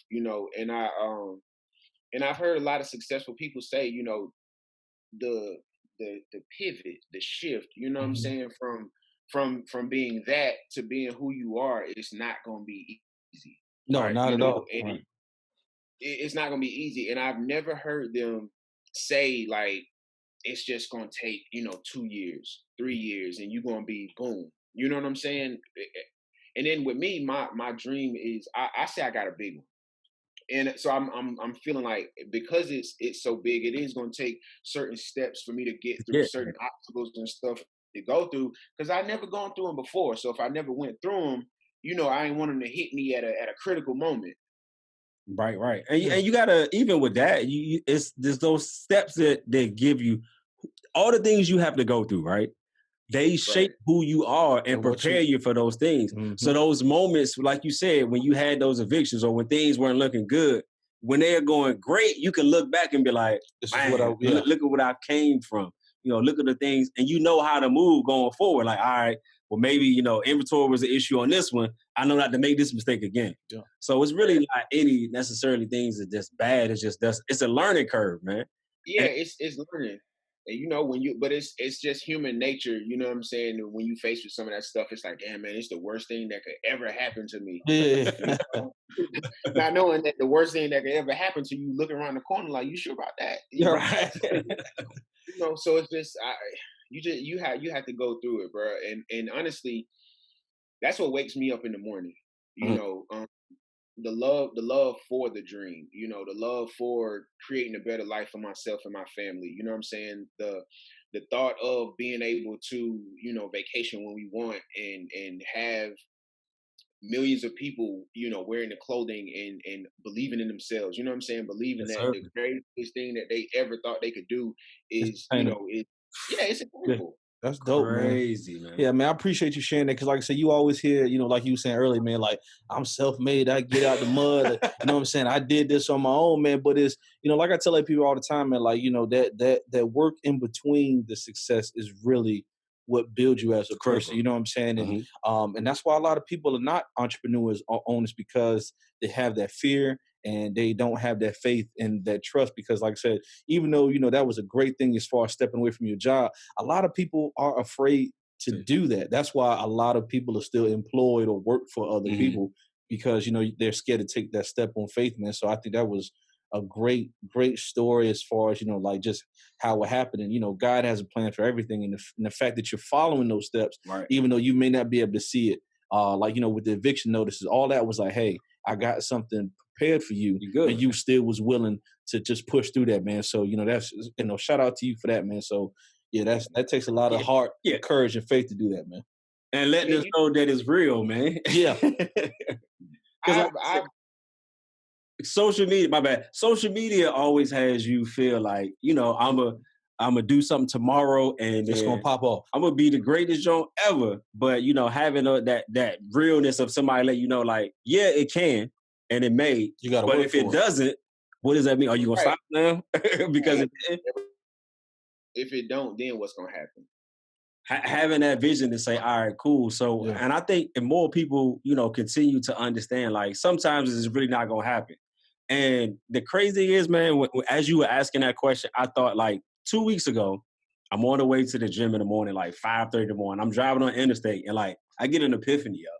[SPEAKER 3] And I've heard a lot of successful people say, the the pivot, the shift, what I'm
[SPEAKER 2] Mhm.
[SPEAKER 3] saying, from being that to being who you are, it's not gonna be easy.
[SPEAKER 2] No,
[SPEAKER 3] Right.
[SPEAKER 2] not at all.
[SPEAKER 3] And
[SPEAKER 2] Right.
[SPEAKER 3] it's not gonna be easy. And I've never heard them say like it's just gonna take, 2 years, 3 years, and you're gonna be boom. You know what I'm saying? And then with me, my dream is I say I got a big one. And so I'm feeling like because it's so big, it is going to take certain steps for me to get through
[SPEAKER 1] Yeah.
[SPEAKER 3] certain obstacles and stuff to go through because I never gone through them before. So if I never went through them, I ain't want them to hit me at a critical moment.
[SPEAKER 1] Right, right. And,
[SPEAKER 2] Yeah.
[SPEAKER 1] and you gotta, even with that, it's there's those steps that give you all the things you have to go through, right? They shape
[SPEAKER 3] Right.
[SPEAKER 1] who you are and
[SPEAKER 2] And what
[SPEAKER 1] prepare
[SPEAKER 2] you
[SPEAKER 1] you for those things. So
[SPEAKER 2] Mhm.
[SPEAKER 1] those moments, like you said, when you had those evictions or when things weren't looking good, when they're going great, you can look back and be like,
[SPEAKER 2] This is what
[SPEAKER 1] man,
[SPEAKER 2] I yeah.
[SPEAKER 1] look at what I came from. Look at the things, and you know how to move going forward. Like, all right, well, maybe, inventory was an issue on this one. I know not to make this mistake again.
[SPEAKER 2] Yeah.
[SPEAKER 1] So it's really not any necessarily things that just bad. It's a learning curve, man.
[SPEAKER 3] Yeah,
[SPEAKER 1] And
[SPEAKER 3] it's learning. And but it's just human nature, you know what I'm saying? And when you face with some of that stuff, it's like, damn man, it's the worst thing that could ever happen to me.
[SPEAKER 2] Yeah.
[SPEAKER 3] You know? Not knowing that the worst thing that could ever happen to you, looking around the corner like, you sure about that?
[SPEAKER 2] You're right.
[SPEAKER 3] So it's just you have to go through it, bro. And honestly, that's what wakes me up in the morning. You
[SPEAKER 1] Mhm.
[SPEAKER 3] know, the love for the dream, the love for creating a better life for myself and my family. You know what I'm saying? The thought of being able to, vacation when we want and have millions of people, wearing the clothing and believing in themselves. You know what I'm saying? Believing
[SPEAKER 1] Yes,
[SPEAKER 3] that
[SPEAKER 1] sir.
[SPEAKER 3] the greatest thing that they ever thought they could do
[SPEAKER 2] It's
[SPEAKER 3] is,
[SPEAKER 2] attainable.
[SPEAKER 3] yeah, it's
[SPEAKER 2] Yeah.
[SPEAKER 3] attainable.
[SPEAKER 2] That's dope, man.
[SPEAKER 1] Crazy, man.
[SPEAKER 2] Yeah, man, I appreciate you sharing that because, like I said, you always hear, like you were saying earlier, man, like I'm self-made, I get out the mud, you know what I'm saying? I did this on my own, man. But it's, like I tell like people all the time, man, like, that work in between the success is really what builds you as a
[SPEAKER 1] It's
[SPEAKER 2] person,
[SPEAKER 1] critical.
[SPEAKER 2] you know what I'm saying? And that's why a lot of people are not entrepreneurs or owners because they have that fear and they don't have that faith and that trust because, like I said, even though, that was a great thing as far as stepping away from your job, a lot of people are afraid to do that. That's why a lot of people are still employed or work for other
[SPEAKER 1] Mhm.
[SPEAKER 2] people because they're scared to take that step on faith, man. So I think that was a great, great story as far as like just how it happened. And God has a plan for everything, and the fact that you're following those steps,
[SPEAKER 1] Right.
[SPEAKER 2] even though you may not be able to see it, like with the eviction notices, all that was like, hey, I got something prepared for you,
[SPEAKER 1] You good.
[SPEAKER 2] and you still was willing to just push through that, man. So that's shout out to you for that, man. So yeah, that takes a lot of
[SPEAKER 1] Yeah.
[SPEAKER 2] heart,
[SPEAKER 1] Yeah.
[SPEAKER 2] courage, and faith to do that, man.
[SPEAKER 1] And letting
[SPEAKER 3] Yeah,
[SPEAKER 1] us know that it's real, man.
[SPEAKER 2] Yeah.
[SPEAKER 1] Because like
[SPEAKER 3] I've,
[SPEAKER 1] I said,
[SPEAKER 3] I've,
[SPEAKER 1] social media, my bad. Social media always has you feel like, I'm a do something tomorrow and
[SPEAKER 2] It's gonna
[SPEAKER 1] then
[SPEAKER 2] pop off.
[SPEAKER 1] I'm gonna be the greatest joint ever. But having that realness of somebody let you know, like, yeah, it can and it may.
[SPEAKER 2] You got to
[SPEAKER 1] But
[SPEAKER 2] work
[SPEAKER 1] if it
[SPEAKER 2] for it.
[SPEAKER 1] doesn't, what does that mean? Are you gonna
[SPEAKER 3] right.
[SPEAKER 1] stop now? Because
[SPEAKER 3] Right.
[SPEAKER 1] it didn't?
[SPEAKER 3] If it don't, then what's gonna happen?
[SPEAKER 1] Having that vision to say, all right, cool. So,
[SPEAKER 2] Yeah.
[SPEAKER 1] and I think if more people, continue to understand, like sometimes it's really not gonna happen. And the crazy is, man, as you were asking that question, I thought like 2 weeks ago, I'm on the way to the gym in the morning, like 5:30 in the morning. I'm driving on interstate and like I get an epiphany, yo.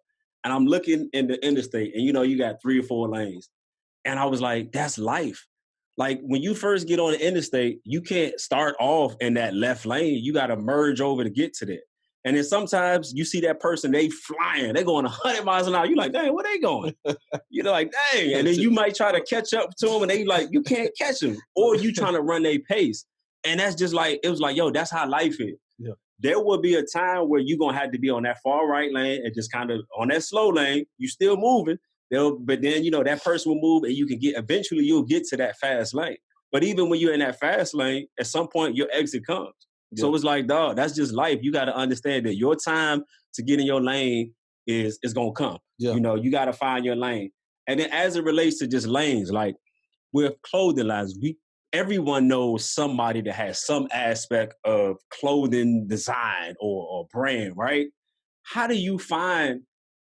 [SPEAKER 1] And I'm looking in the interstate and you got 3 or 4 lanes. And I was like, that's life. Like when you first get on the interstate, you can't start off in that left lane. You got to merge over to get to that. And then sometimes you see that person, they flying, they going 100 miles an hour. You're like, dang, where they going? You're like, dang. And then you might try to catch up to them and they like, you can't catch them. Or you trying to run their pace. And that's just like, it was like, yo, that's how life is.
[SPEAKER 2] Yeah.
[SPEAKER 1] There will be a time where you're going to have to be on that far right lane and just kind of on that slow lane. You still moving. But then, that person will move and you can eventually you'll get to that fast lane. But even when you're in that fast lane, at some point your exit comes.
[SPEAKER 2] Yeah.
[SPEAKER 1] So it's like, dog, that's just life. You got to understand that your time to get in your lane is going to come.
[SPEAKER 2] Yeah.
[SPEAKER 1] You got to find your lane. And then as it relates to just lanes, like with clothing lines, everyone knows somebody that has some aspect of clothing design or brand, right? How do you find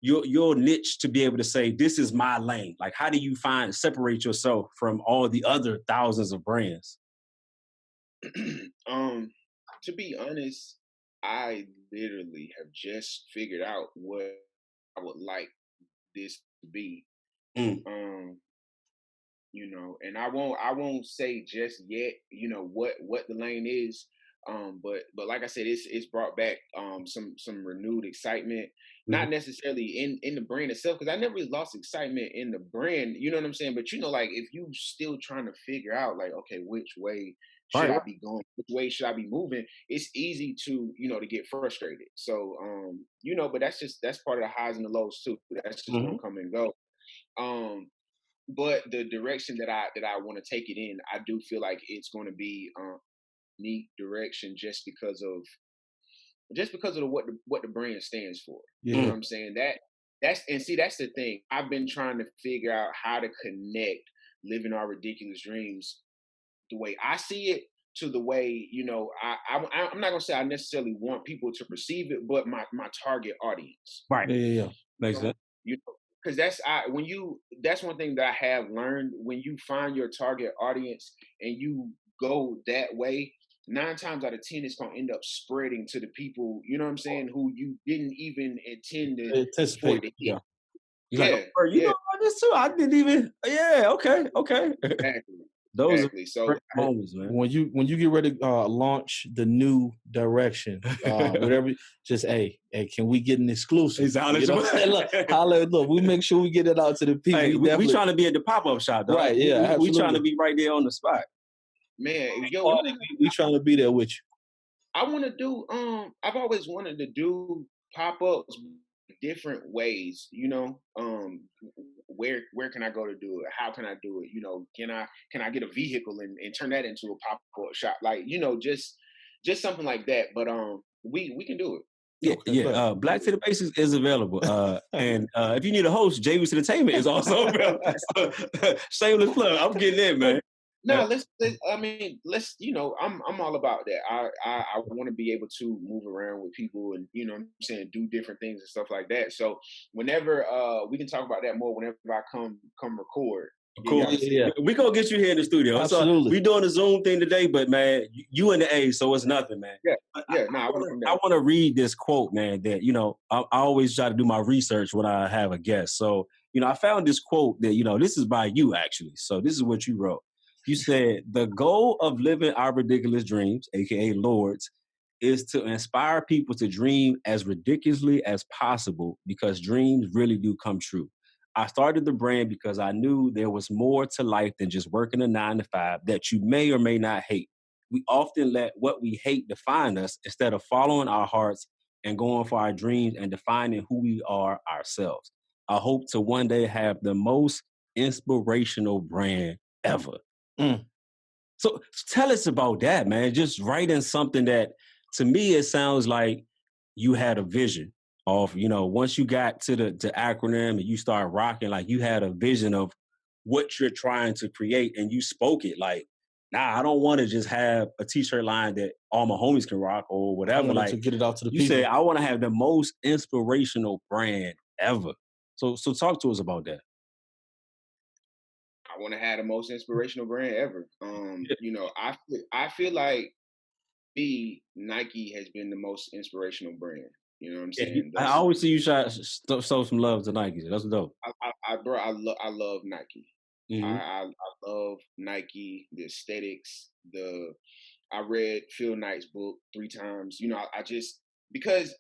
[SPEAKER 1] your niche to be able to say this is my lane? Like, how do you separate yourself from all the other thousands of brands?
[SPEAKER 3] To be honest, I literally have just figured out what I would like this to be.
[SPEAKER 1] Mm.
[SPEAKER 3] Um, and I won't say just yet, what the lane is. But like I said, it's brought back some renewed excitement,
[SPEAKER 1] Mhm.
[SPEAKER 3] not necessarily in the brand itself, because I never really lost excitement in the brand, you know what I'm saying? But like if you still trying to figure out like, okay, which way should
[SPEAKER 1] Right,
[SPEAKER 3] I
[SPEAKER 1] right.
[SPEAKER 3] be going, which way should I be moving, it's easy to get frustrated. So but that's part of the highs and the lows too. That's just gonna
[SPEAKER 1] Mhm.
[SPEAKER 3] come and go. Um but the direction that I want to take it in, I do feel like it's going to be neat direction, just because of what the brand stands for. You know
[SPEAKER 2] Yeah.
[SPEAKER 3] what I'm saying? That's the thing. I've been trying to figure out how to connect living our ridiculous dreams the way I see it to the way I'm not gonna say I necessarily want people to perceive it, but my target audience.
[SPEAKER 1] Right.
[SPEAKER 2] Yeah. Yeah.
[SPEAKER 1] Makes sense.
[SPEAKER 3] Because that's one thing that I have learned. When you find your target audience and you go that way, 9 times out of 10 it's gonna end up spreading to the people, you know what I'm saying, who you didn't even intend for it
[SPEAKER 2] Anticipate.
[SPEAKER 3] to hit.
[SPEAKER 2] Yeah.
[SPEAKER 1] You're like, oh,
[SPEAKER 3] Yeah,
[SPEAKER 1] bro, you know
[SPEAKER 3] yeah,
[SPEAKER 1] about this too? I didn't even. Yeah. Okay. Okay.
[SPEAKER 3] exactly,
[SPEAKER 1] Those are
[SPEAKER 3] exactly. So
[SPEAKER 1] great moments, man.
[SPEAKER 2] When you get ready to launch the new direction, whatever, just hey, can we get an exclusive?
[SPEAKER 1] It's
[SPEAKER 2] You know
[SPEAKER 1] knowledgeable.
[SPEAKER 2] what I'm saying? Look, holla, look, we make sure we get it out to the people.
[SPEAKER 1] Hey,
[SPEAKER 2] We
[SPEAKER 1] we
[SPEAKER 2] definitely
[SPEAKER 1] trying to be at the pop up shop, dog.
[SPEAKER 2] right, yeah,
[SPEAKER 1] We trying to
[SPEAKER 2] absolutely.
[SPEAKER 1] be right there on the spot.
[SPEAKER 3] man, yo,
[SPEAKER 2] Party, we trying to be there with you.
[SPEAKER 3] I want to do. I've always wanted to do pop ups different ways. Where can I go to do it? How can I do it? Can I get a vehicle and turn that into a pop up shop? Like just something like that. But we can do it.
[SPEAKER 1] Yeah,
[SPEAKER 2] Okay,
[SPEAKER 1] yeah.
[SPEAKER 2] but
[SPEAKER 1] Black to the Basics is available. And if you need a host, JV's Entertainment is also available. So, shameless plug. I'm getting in, man.
[SPEAKER 3] No, I mean, I'm all about that. I want to be able to move around with people and what I'm saying, do different things and stuff like that. So whenever we can talk about that more whenever I come record. Give
[SPEAKER 1] Cool.
[SPEAKER 3] y'all the
[SPEAKER 2] yeah,
[SPEAKER 1] We gonna get you here in the studio. So we
[SPEAKER 2] absolutely.
[SPEAKER 1] doing a Zoom thing today, but man, you in the A, so it's nothing, man.
[SPEAKER 3] Yeah,
[SPEAKER 1] But
[SPEAKER 3] yeah. No, I want to come
[SPEAKER 1] I
[SPEAKER 3] down.
[SPEAKER 1] want to read this quote, man. That I always try to do my research when I have a guest. So I found this quote that this is by you actually. So this is what you wrote. You said the goal of living our ridiculous dreams, aka Lords, is to inspire people to dream as ridiculously as possible because dreams really do come true. I started the brand because I knew there was more to life than just working a 9 to 5 that you may or may not hate. We often let what we hate define us instead of following our hearts and going for our dreams and defining who we are ourselves. I hope to one day have the most inspirational brand ever.
[SPEAKER 2] Mm.
[SPEAKER 1] So tell us about that, man. Just writing something that to me it sounds like you had a vision of, once you got to the acronym and you start rocking, like you had a vision of what you're trying to create and you spoke it like, nah, I don't want to just have a t-shirt line that all my homies can rock or
[SPEAKER 2] I
[SPEAKER 1] whatever.
[SPEAKER 2] wanted to
[SPEAKER 1] Like
[SPEAKER 2] get it out to the
[SPEAKER 1] you say,
[SPEAKER 2] people.
[SPEAKER 1] I want to have the most inspirational brand ever. So talk to us about that.
[SPEAKER 3] I want to have the most inspirational brand ever. I feel like Nike has been the most inspirational brand. You know what I'm
[SPEAKER 1] Yeah,
[SPEAKER 3] saying?
[SPEAKER 1] I always see you show some love to Nike. That's dope.
[SPEAKER 3] Bro, I love Nike.
[SPEAKER 1] Hmm.
[SPEAKER 3] I love Nike, the aesthetics. I read Phil Knight's book 3 times. I just because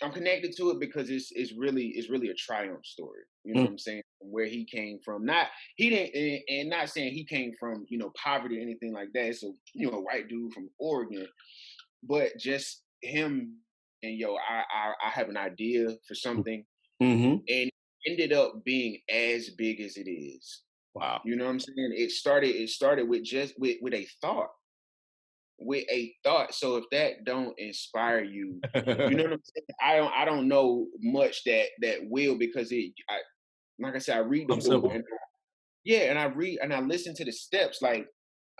[SPEAKER 3] I'm connected to it because it's really a triumph story. You know what I'm saying? From where he came from. Not he didn't and not saying he came from poverty or anything like that. It's a white dude from Oregon, but just him and I have an idea for something
[SPEAKER 1] Mm-hmm.
[SPEAKER 3] and ended up being as big as it is.
[SPEAKER 1] Wow.
[SPEAKER 3] You know what I'm saying? It started with just with a thought. With a thought. So if that don't inspire you, you know what I'm saying? I don't know much that will because like I said, I read the
[SPEAKER 1] I'm
[SPEAKER 3] book,
[SPEAKER 1] simple.
[SPEAKER 3] and yeah, and I read and I listen to the steps. Like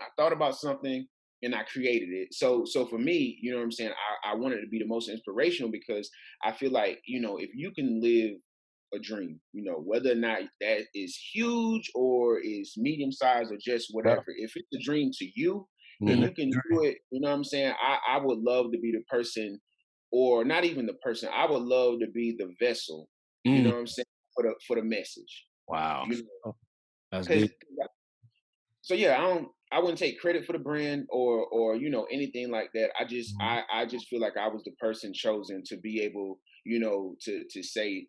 [SPEAKER 3] I thought about something and I created it. So for me, you know what I'm saying, I wanted to be the most inspirational because I feel like, if you can live a dream, whether or not that is huge or is medium sized or just
[SPEAKER 2] Yeah.
[SPEAKER 3] whatever, if it's a dream to you and
[SPEAKER 2] Then
[SPEAKER 1] Mhm.
[SPEAKER 3] you can do it, you know what I'm saying? I would love to be the person, or not even the person, I would love to be the vessel, you know
[SPEAKER 1] Mm.
[SPEAKER 3] what I'm saying, for the message.
[SPEAKER 1] Wow.
[SPEAKER 3] You
[SPEAKER 1] That's
[SPEAKER 3] because
[SPEAKER 1] deep.
[SPEAKER 3] so yeah, I wouldn't take credit for the brand or anything like that.
[SPEAKER 1] Mhm.
[SPEAKER 3] I just feel like I was the person chosen to be able, to say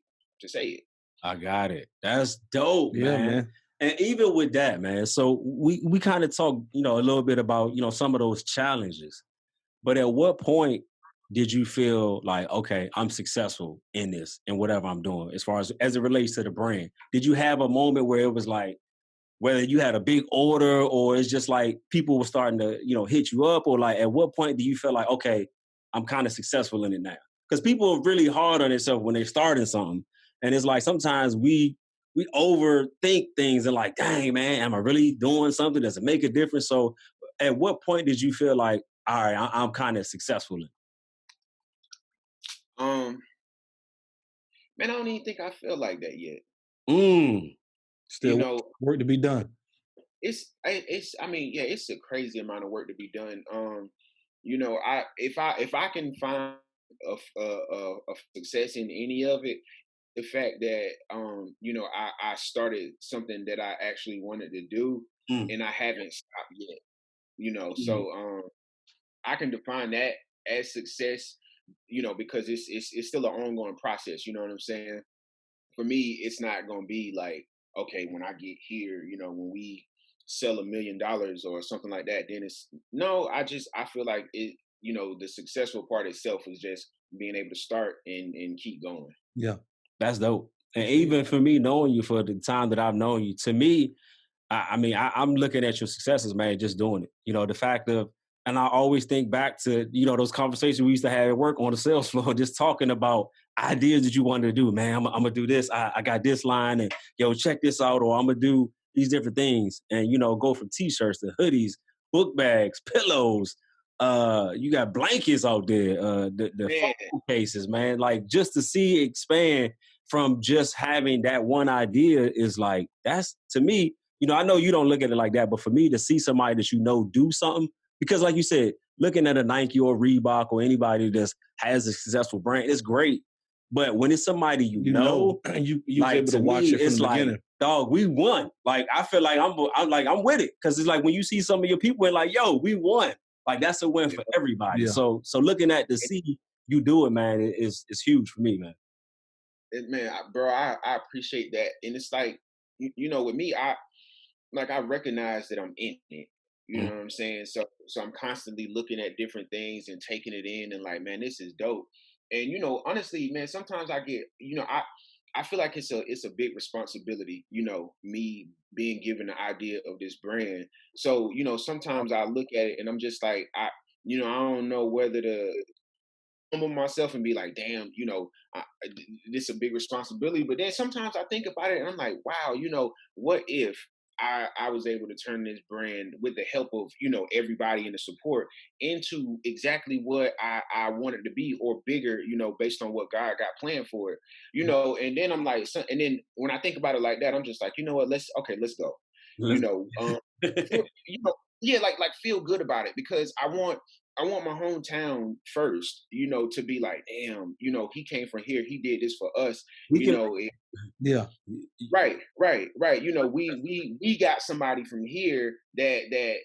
[SPEAKER 3] it.
[SPEAKER 1] I got it. That's dope,
[SPEAKER 2] yeah,
[SPEAKER 1] man.
[SPEAKER 2] man.
[SPEAKER 1] And even with that, man, so we kind of talk, a little bit about, some of those challenges. But at what point did you feel like, okay, I'm successful in this and whatever I'm doing as far as it relates to the brand? Did you have a moment where it was like, whether you had a big order or it's just like people were starting to, hit you up, or like at what point do you feel like, okay, I'm kind of successful in it now? Because people are really hard on themselves when they're starting something. And it's like sometimes we overthink things and like, dang man, am I really doing something? Does it make a difference? So at what point did you feel like, all right, I'm kind of successful in
[SPEAKER 3] Um, man, I don't even think I feel like that yet.
[SPEAKER 1] it? Mm,
[SPEAKER 3] You
[SPEAKER 2] Still
[SPEAKER 3] know,
[SPEAKER 2] work to be done.
[SPEAKER 3] it's I mean, yeah, it's a crazy amount of work to be done. I if I can find a success in any of it, the fact that I started something that I actually wanted to do
[SPEAKER 1] mm,
[SPEAKER 3] and I haven't stopped yet.
[SPEAKER 1] mm.
[SPEAKER 3] So I can define that as success, because it's still an ongoing process, you know what I'm saying? For me, it's not gonna be like, okay, when I get here, when we sell $1 million or something like that, then it's no, I feel like it, the successful part itself is just being able to start and keep going.
[SPEAKER 2] Yeah.
[SPEAKER 1] That's dope. And even for me, knowing you for the time that I've known you, to me, I mean, I'm looking at your successes, man, just doing it. The fact of, and I always think back to, those conversations we used to have at work on the sales floor, just talking about ideas that you wanted to do. Man, I'm going to do this. I got this line and, yo, check this out, or I'm going to do these different things. And, go from t-shirts to hoodies, book bags, pillows. You got blankets out there, the
[SPEAKER 3] Man,
[SPEAKER 1] phone cases, man. Like just to see it expand from just having that one idea is like, that's to me, I know you don't look at it like that, but for me to see somebody that do something, because like you said, looking at a Nike or Reebok or anybody that has a successful brand, it's great. But when it's somebody
[SPEAKER 2] you was
[SPEAKER 1] like
[SPEAKER 2] able to
[SPEAKER 1] to
[SPEAKER 2] watch
[SPEAKER 1] me,
[SPEAKER 2] it from
[SPEAKER 1] it's
[SPEAKER 2] the
[SPEAKER 1] like,
[SPEAKER 2] beginning.
[SPEAKER 1] dog, we won. Like I feel like I'm with it because it's like when you see some of your people and like, yo, we won. Like that's a win for everybody.
[SPEAKER 2] Yeah.
[SPEAKER 1] So looking at to see you do it, man, is huge for me, man.
[SPEAKER 3] man, bro, I appreciate that, and it's like, with me, I recognize that I'm in it. You
[SPEAKER 1] Mm.
[SPEAKER 3] know what I'm saying? So I'm constantly looking at different things and taking it in and like, man, this is dope. And honestly, man, sometimes I get, I feel like it's a big responsibility, me being given the idea of this brand. So, sometimes I look at it and I'm just like, I don't know whether to humble myself and be like, damn, this is a big responsibility. But then sometimes I think about it and I'm like, wow, what if I was able to turn this brand with the help of, everybody and the support into exactly what I wanted to be or bigger, based on what God got planned for it, and then I'm like, and then when I think about it like that, I'm just like, you know what, let's go, you
[SPEAKER 1] Let's-
[SPEAKER 3] know, feel, yeah, like feel good about it because I want my hometown first, to be like, damn, he came from here, he did this for us,
[SPEAKER 1] we can.
[SPEAKER 2] Yeah.
[SPEAKER 3] right. We got somebody from here that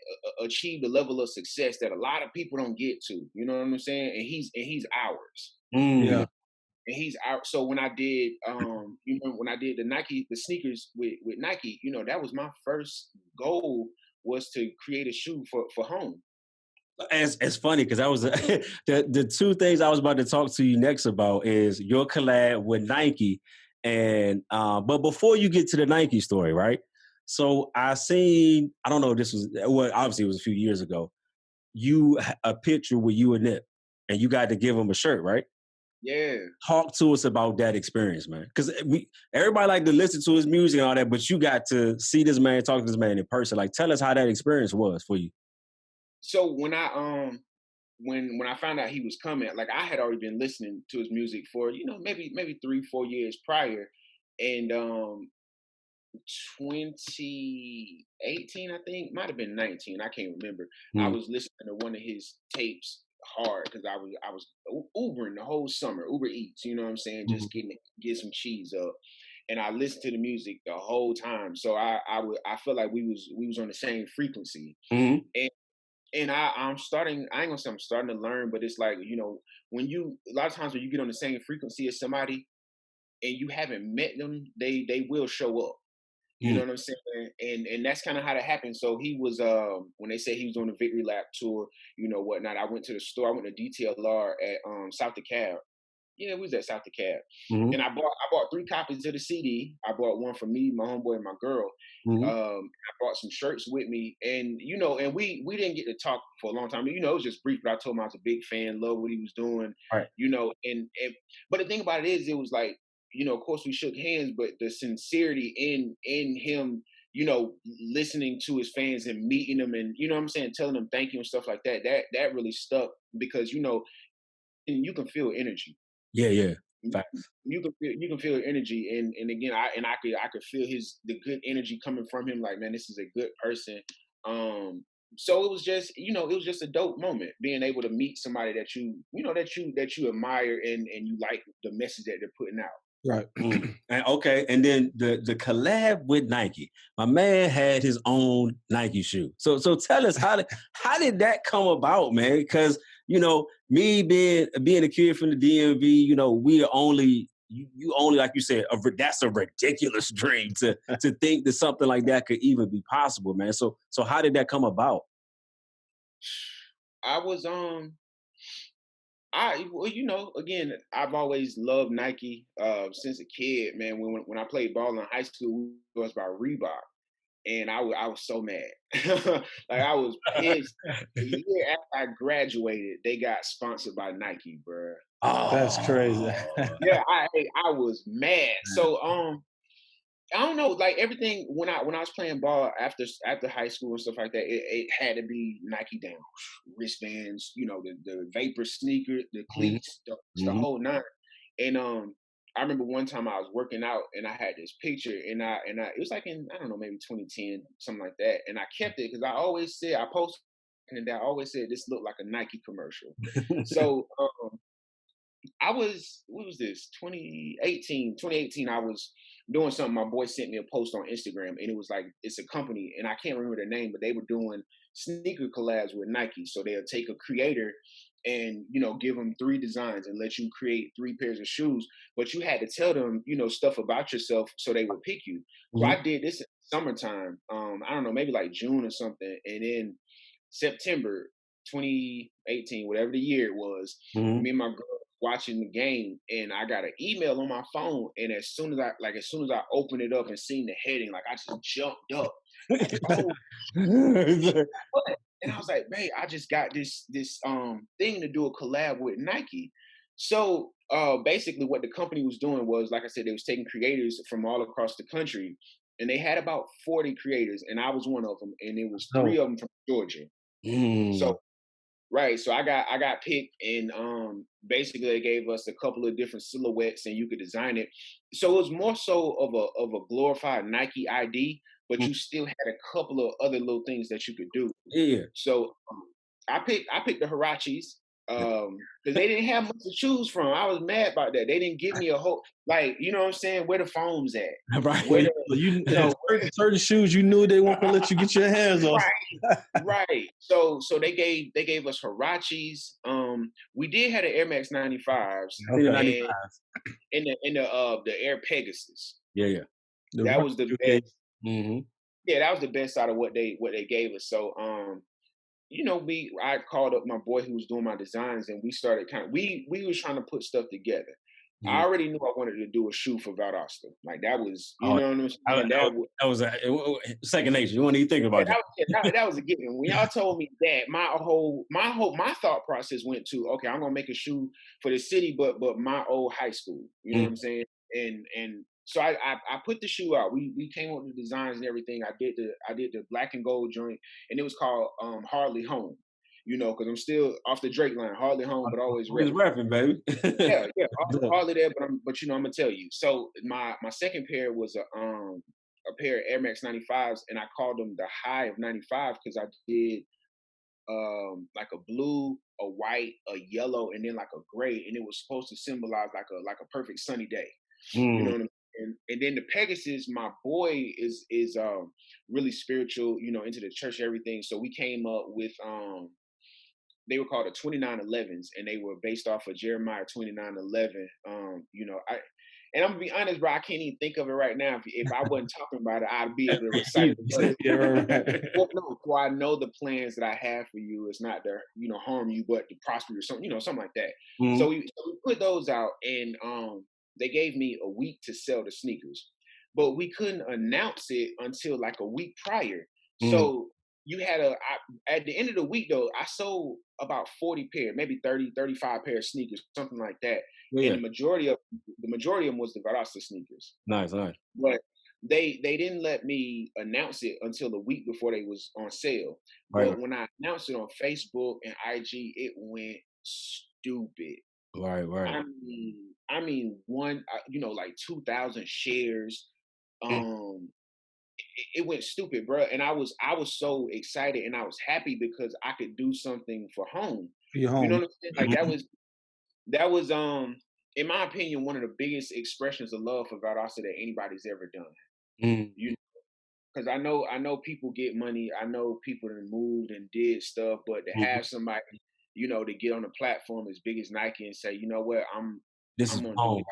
[SPEAKER 3] achieved a level of success that a lot of people don't get to. You know what I'm saying? And he's ours.
[SPEAKER 1] Mm.
[SPEAKER 2] Yeah.
[SPEAKER 3] And he's out. So when I did, when I did the sneakers with Nike, that was my first goal was to create a shoe for home.
[SPEAKER 1] It's funny because I was the two things I was about to talk to you next about is your collab with Nike, and but before you get to the Nike story, right? So I don't know, this was well, obviously it was a few years ago. A picture with you and Nip, and you got to give him a shirt, right?
[SPEAKER 3] Yeah.
[SPEAKER 1] Talk to us about that experience, man. Because everybody like to listen to his music and all that, but you got to see this man, talk to this man in person. Like, tell us how that experience was for you.
[SPEAKER 3] So when I when I found out he was coming, like I had already been listening to his music for, maybe 3-4 years prior. And 2018, I think, might have been 19. I can't remember. I
[SPEAKER 1] Mm.
[SPEAKER 3] was listening to one of his tapes hard because I was Ubering the whole summer, Uber Eats. You know what I'm saying?
[SPEAKER 1] Mm-hmm.
[SPEAKER 3] Just get some cheese up, and I listened to the music the whole time. So I feel like we was on the same frequency,
[SPEAKER 1] Mm-hmm.
[SPEAKER 3] and I'm starting. I ain't gonna say I'm starting to learn, but it's like when you a lot of times when you get on the same frequency as somebody and you haven't met them, they will show up. You know
[SPEAKER 1] Mm.
[SPEAKER 3] what I'm saying? And that's kind of how that happened. So he was when they said he was on the Victory Lap tour, whatnot. I went to the store. I went to DTLR at South DeKalb. Yeah, we was at South DeKalb.
[SPEAKER 1] Mm-hmm.
[SPEAKER 3] And I bought 3 copies of the CD. I bought one for me, my homeboy, and my girl.
[SPEAKER 1] Mm-hmm.
[SPEAKER 3] I brought some shirts with me, and and we didn't get to talk for a long time. It was just brief, but I told him I was a big fan, love what he was doing.
[SPEAKER 1] All right.
[SPEAKER 3] And but the thing about it is, it was like, of course we shook hands, but the sincerity in him, listening to his fans and meeting them, and what I'm saying, telling them thank you and stuff like that. That really stuck because and you can feel energy.
[SPEAKER 1] Yeah, yeah. Facts.
[SPEAKER 3] You can feel energy, and again, I could feel the good energy coming from him. Like, man, this is a good person. So it was just a dope moment being able to meet somebody that you admire and you like the message that they're putting out.
[SPEAKER 2] Right.
[SPEAKER 1] And okay, and then the collab with Nike. My man had his own Nike shoe. So tell us how did that come about, man? Because me being a kid from the DMV, we are only you only, like you said, that's a ridiculous dream to think that something like that could even be possible, man. So how did that come about?
[SPEAKER 3] I was well, again, I've always loved Nike since a kid, man. When I played ball in high school, it was about Reebok, and I was so mad. Like, I was pissed. A year after I graduated, they got sponsored by Nike, bro.
[SPEAKER 2] That's crazy.
[SPEAKER 3] Yeah, I was mad. So I don't know, like everything when I was playing ball after high school and stuff like that, it had to be Nike down, wristbands, the vapor sneaker, the
[SPEAKER 1] Mhm,
[SPEAKER 3] cleats, the
[SPEAKER 1] mhm,
[SPEAKER 3] whole nine. And I remember one time I was working out and I had this picture and it was like in, I don't know, maybe 2010, something like that. And I kept it because I always said, I posted and I always said this looked like a Nike commercial. So what was this, 2018, I was doing something. My boy sent me a post on Instagram and it was like, it's a company and I can't remember their name, but they were doing sneaker collabs with Nike. So they'll take a creator and, give them 3 designs and let you create 3 pairs of shoes. But you had to tell them, stuff about yourself so they would pick you. So
[SPEAKER 1] mhm,
[SPEAKER 3] I did this in summertime. I don't know, maybe like June or something. And then September 2018, whatever the year it was,
[SPEAKER 1] mhm.
[SPEAKER 3] me and my girl watching the game, and I got an email on my phone. And as soon as I opened it up and seen the heading, like I just jumped up, like, oh, what? And I was like, man, I just got this thing to do a collab with Nike. So basically what the company was doing was, like I said, they was taking creators from all across the country, and they had about 40 creators, and I was one of them, and it was 3
[SPEAKER 2] No.
[SPEAKER 3] of them from Georgia.
[SPEAKER 1] Mm,
[SPEAKER 3] So right, so I got picked, and basically they gave us a couple of different silhouettes, and you could design it. So it was more so of a glorified Nike ID, but
[SPEAKER 1] mm,
[SPEAKER 3] you still had a couple of other little things that you could do.
[SPEAKER 1] yeah.
[SPEAKER 3] So I picked the Hirachis because they didn't have much to choose from. I was mad about that. They didn't give me a whole, like, you know what I'm saying, where the foams at,
[SPEAKER 1] Right.
[SPEAKER 3] where the you know
[SPEAKER 2] Certain shoes you knew they weren't gonna let you get your hands on.
[SPEAKER 3] right. So they gave us Hirachis. We did have the Air Max 95s
[SPEAKER 1] I see the
[SPEAKER 2] Okay.
[SPEAKER 3] and
[SPEAKER 1] 95s.
[SPEAKER 3] the Air Pegasus.
[SPEAKER 1] Yeah, yeah.
[SPEAKER 2] The
[SPEAKER 3] That
[SPEAKER 2] run
[SPEAKER 3] was the
[SPEAKER 2] you gave.
[SPEAKER 3] best.
[SPEAKER 1] Mm-hmm.
[SPEAKER 3] Yeah, that was the best out of what they gave us. So I called up my boy who was doing my designs, and we started we was trying to put stuff together. I already knew I wanted to do a shoe for Valdosta. Like that was, you
[SPEAKER 1] Oh,
[SPEAKER 3] know what I'm saying?
[SPEAKER 1] that was second nature. You weren't even thinking about that.
[SPEAKER 3] That was a given. When y'all told me that, my thought process went to, okay, I'm gonna make a shoe for the city, but my old high school. You know what I'm saying? And so I put the shoe out. We came up with the designs and everything. I did the black and gold joint, and it was called Hardly Home. You know, because I'm still off the Drake line, hardly home, but always
[SPEAKER 1] rapping, baby.
[SPEAKER 3] yeah, hardly there, but you know, I'm gonna tell you. So my second pair was a pair of Air Max 95s, and I called them the High of 95 because I did like a blue, a white, a yellow, and then like a gray, and it was supposed to symbolize like a perfect sunny day. You know what I mean? And then the Pegasus, my boy is really spiritual, you know, into the church, everything. So we came up with they were called the 2911s, and they were based off of Jeremiah 29:11. You know, and I'm gonna be honest, bro, I can't even think of it right now. If I wasn't talking about it, I'd be able to recite it. Well, no, for I know the plans that I have for you is not to, you know, harm you, but to prosper you, or something, you know, something like that. So we put those out, and they gave me a week to sell the sneakers, but we couldn't announce it until like a week prior. So you had at the end of the week though, I sold about 40 pair, maybe 30, 35 pair of sneakers, something like that. And the majority of them was the Valdosta sneakers.
[SPEAKER 1] Nice.
[SPEAKER 3] But they didn't let me announce it until the week before they was on sale. But when I announced it on Facebook and IG, it went stupid.
[SPEAKER 1] Right.
[SPEAKER 3] I mean, one, you know, like 2,000 shares. It went stupid, bro. And I was so excited and I was happy because I could do something for home.
[SPEAKER 2] For your home.
[SPEAKER 3] You know what I'm saying? Like that was in my opinion one of the biggest expressions of love for Valdosta that anybody's ever done. You know, because I know people get money. I know people that moved and did stuff, but to have somebody, you know, to get on a platform as big as Nike and say, you know what,
[SPEAKER 1] this is home.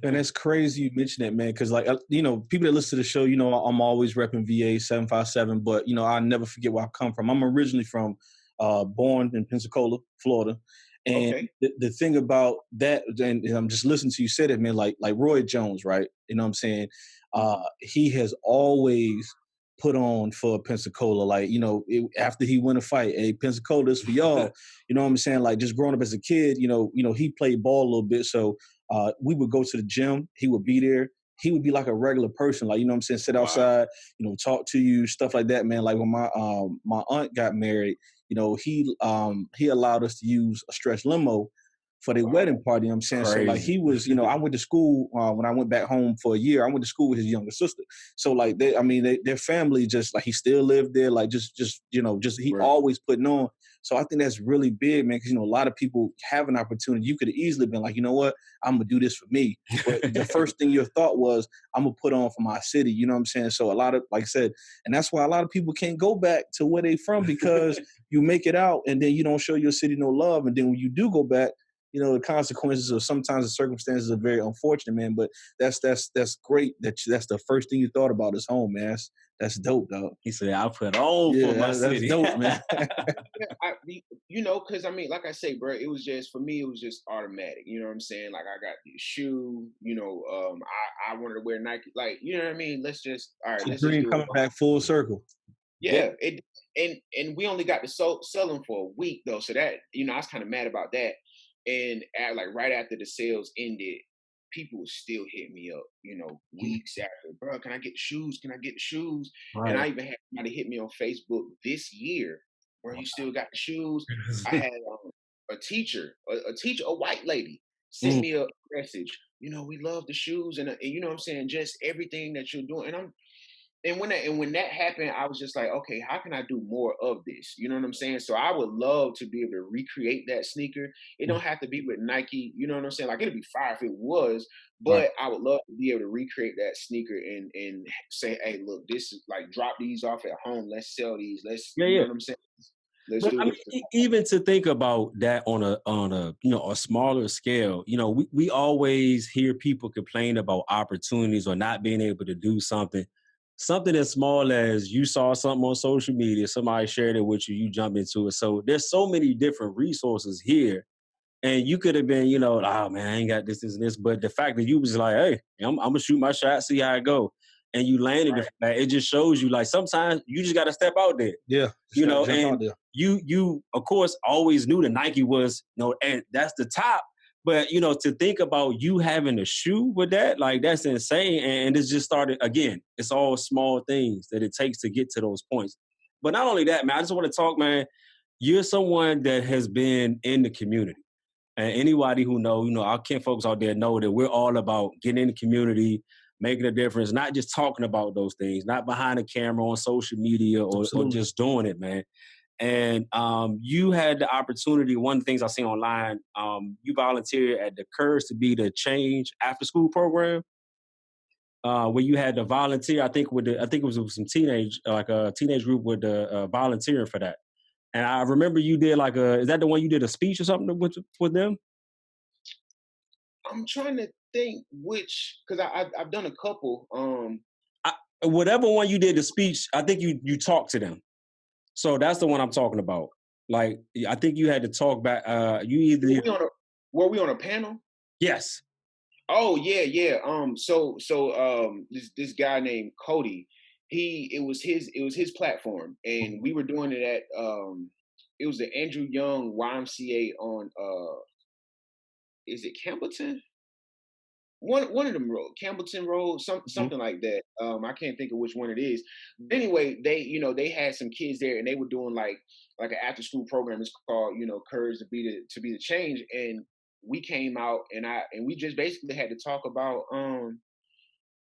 [SPEAKER 2] And that's crazy you mentioned that, man, because like, you know, people that listen to the show, you know, I'm always repping VA 757, but, you know, I never forget where I come from. I'm originally from, born in Pensacola, Florida. And the thing about that, and I'm just listening to you say that, man, like Roy Jones, right? You know what I'm saying? He has always put on for Pensacola, like, you know, after he won a fight, hey, Pensacola is for y'all. You know what I'm saying? Like, just growing up as a kid, you know, he played ball a little bit, so we would go to the gym. He would be there. He would be like a regular person, like, you know what I'm saying, sit outside, you know, talk to you, stuff like that, man. Like when my aunt got married, you know, he allowed us to use a stretch limo for their wedding party. You know what I'm saying? Crazy. So like he was, you know, I went to school when I went back home for a year. I went to school with his younger sister. So like their family just like he still lived there. Like just you know, just he always putting on. So I think that's really big, man, because you know a lot of people have an opportunity. You could have easily been like, you know what, I'm gonna do this for me. But the first thing your thought was, I'm gonna put on for my city. You know what I'm saying? So a lot of, like I said, and that's why a lot of people can't go back to where they from because you make it out and then you don't show your city no love, and then when you do go back, you know, the consequences of sometimes the circumstances are very unfortunate, man. But that's great that's the first thing you thought about is home, man. That's dope, dog.
[SPEAKER 1] He said, "I put on for my city."
[SPEAKER 2] That's dope, man.
[SPEAKER 3] You know, because I mean, like I say, bro, it was just for me. It was just automatic. You know what I'm saying? Like I got the shoe. You know, I wanted to wear Nike. Like, you know what I mean? Let's just let's
[SPEAKER 2] dream
[SPEAKER 3] just
[SPEAKER 2] coming back full circle.
[SPEAKER 3] Yeah, and we only got to sell them for a week though, so that, you know, I was kind of mad about that. And right after the sales ended, people would still hit me up, you know, weeks after, bro, can I get the shoes? Can I get the shoes? Right. And I even had somebody hit me on Facebook this year, where you still got the shoes. I had a teacher, a white lady, sent me a message. You know, we love the shoes, and you know what I'm saying, just everything that you're doing. And when that happened, I was just like, okay, how can I do more of this? You know what I'm saying? So I would love to be able to recreate that sneaker. It don't have to be with Nike. You know what I'm saying? Like, it'd be fire if it was, but I would love to be able to recreate that sneaker and say, hey, look, this is like, drop these off at home. Let's sell these. You know what I'm saying? Let's do it.
[SPEAKER 1] Even to think about that on a you know, a smaller scale, you know, we always hear people complain about opportunities or not being able to do something as small as you saw something on social media, somebody shared it with you, you jump into it. So there's so many different resources here And you could have been, you know, oh man, I ain't got this and this. But the fact that you was like, hey, I'm gonna shoot my shot, see how it go. And you landed it just shows you like sometimes you just gotta step out there.
[SPEAKER 2] Yeah.
[SPEAKER 1] You know, and you of course always knew that Nike was, you know, and that's the top. But you know, to think about you having a shoe with that, like that's insane. And it's just started again. It's all small things that it takes to get to those points. But not only that, man, I just want to talk, man. You're someone that has been in the community. And anybody who know, you know, our kin folks out there know that we're all about getting in the community, making a difference, not just talking about those things, not behind the camera on social media or just doing it, man. And you had the opportunity, one of the things I see online, you volunteered at the Courage to Be the Change after school program, where you had to volunteer, I think it was with some teenage, like a teenage group with volunteering for that. And I remember you did is that the one you did a speech or something with them?
[SPEAKER 3] I'm trying to think which, because I've done a couple.
[SPEAKER 1] Whatever one you did the speech, I think you talked to them. So that's the one I'm talking about. Like, I think you had to talk back. You either
[SPEAKER 3] were we on a panel?
[SPEAKER 1] Yes.
[SPEAKER 3] Oh yeah. This guy named Cody, it was his platform, and we were doing it at it was the Andrew Young YMCA on is it Campbellton? One of them road, Campbellton Road, something like that. I can't think of which one it is. But anyway, they had some kids there, and they were doing like an after school program. It's called Courage to Be the Change, and we came out and we just basically had to talk about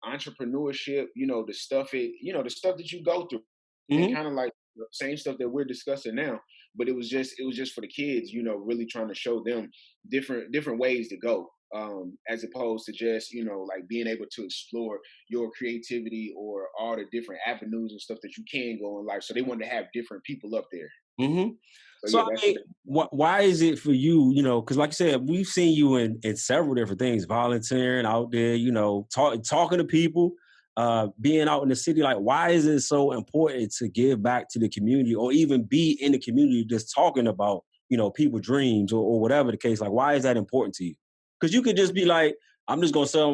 [SPEAKER 3] entrepreneurship. The stuff that you go through, and kind of like the same stuff that we're discussing now. But it was just for the kids, really trying to show them different ways to go. As opposed to just like being able to explore your creativity or all the different avenues and stuff that you can go in life. So they wanted to have different people up there.
[SPEAKER 1] So I mean, why is it for you? Because like I said, we've seen you in several different things, volunteering out there, talking to people, being out in the city. Like, why is it so important to give back to the community, or even be in the community, just talking about people's dreams or whatever the case? Like, why is that important to you? Because you could just be like, I'm gonna sell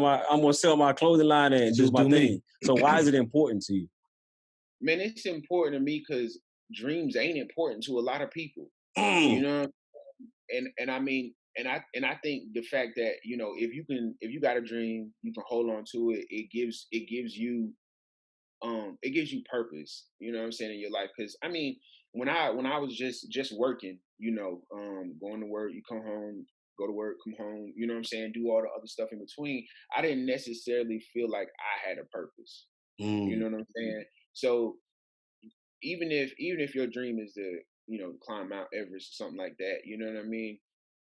[SPEAKER 1] my clothing line and just do my thing. So why is it important to you?
[SPEAKER 3] Man, it's important to me because dreams ain't important to a lot of people. And I mean, and I think the fact that if you got a dream, you can hold on to it. It gives you purpose. You know what I'm saying, in your life. Because I mean, when I was just working, going to work, you come home, go to work, come home, you know what I'm saying, do all the other stuff in between. I didn't necessarily feel like I had a purpose. You know what I'm saying? So even if your dream is to climb Mount Everest or something like that, you know what I mean,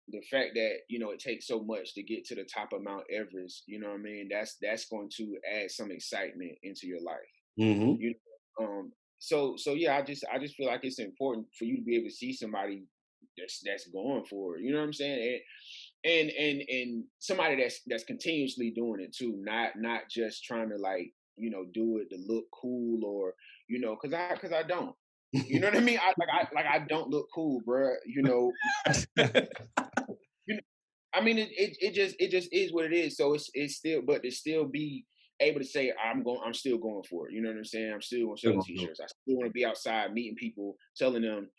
[SPEAKER 3] the fact that it takes so much to get to the top of Mount Everest, you know what I mean, that's going to add some excitement into your life. So yeah, I just feel like it's important for you to be able to see somebody that's going for it, you know what I'm saying, and somebody that's continuously doing it too, not just trying to like do it to look cool, or because I don't, you know what I mean, I don't look cool, bro, I mean, it just is what it is. So it's still, but to still be able to say I'm still going for it. You know what I'm saying? I'm still going to sell t-shirts. I still want to be outside meeting people, telling them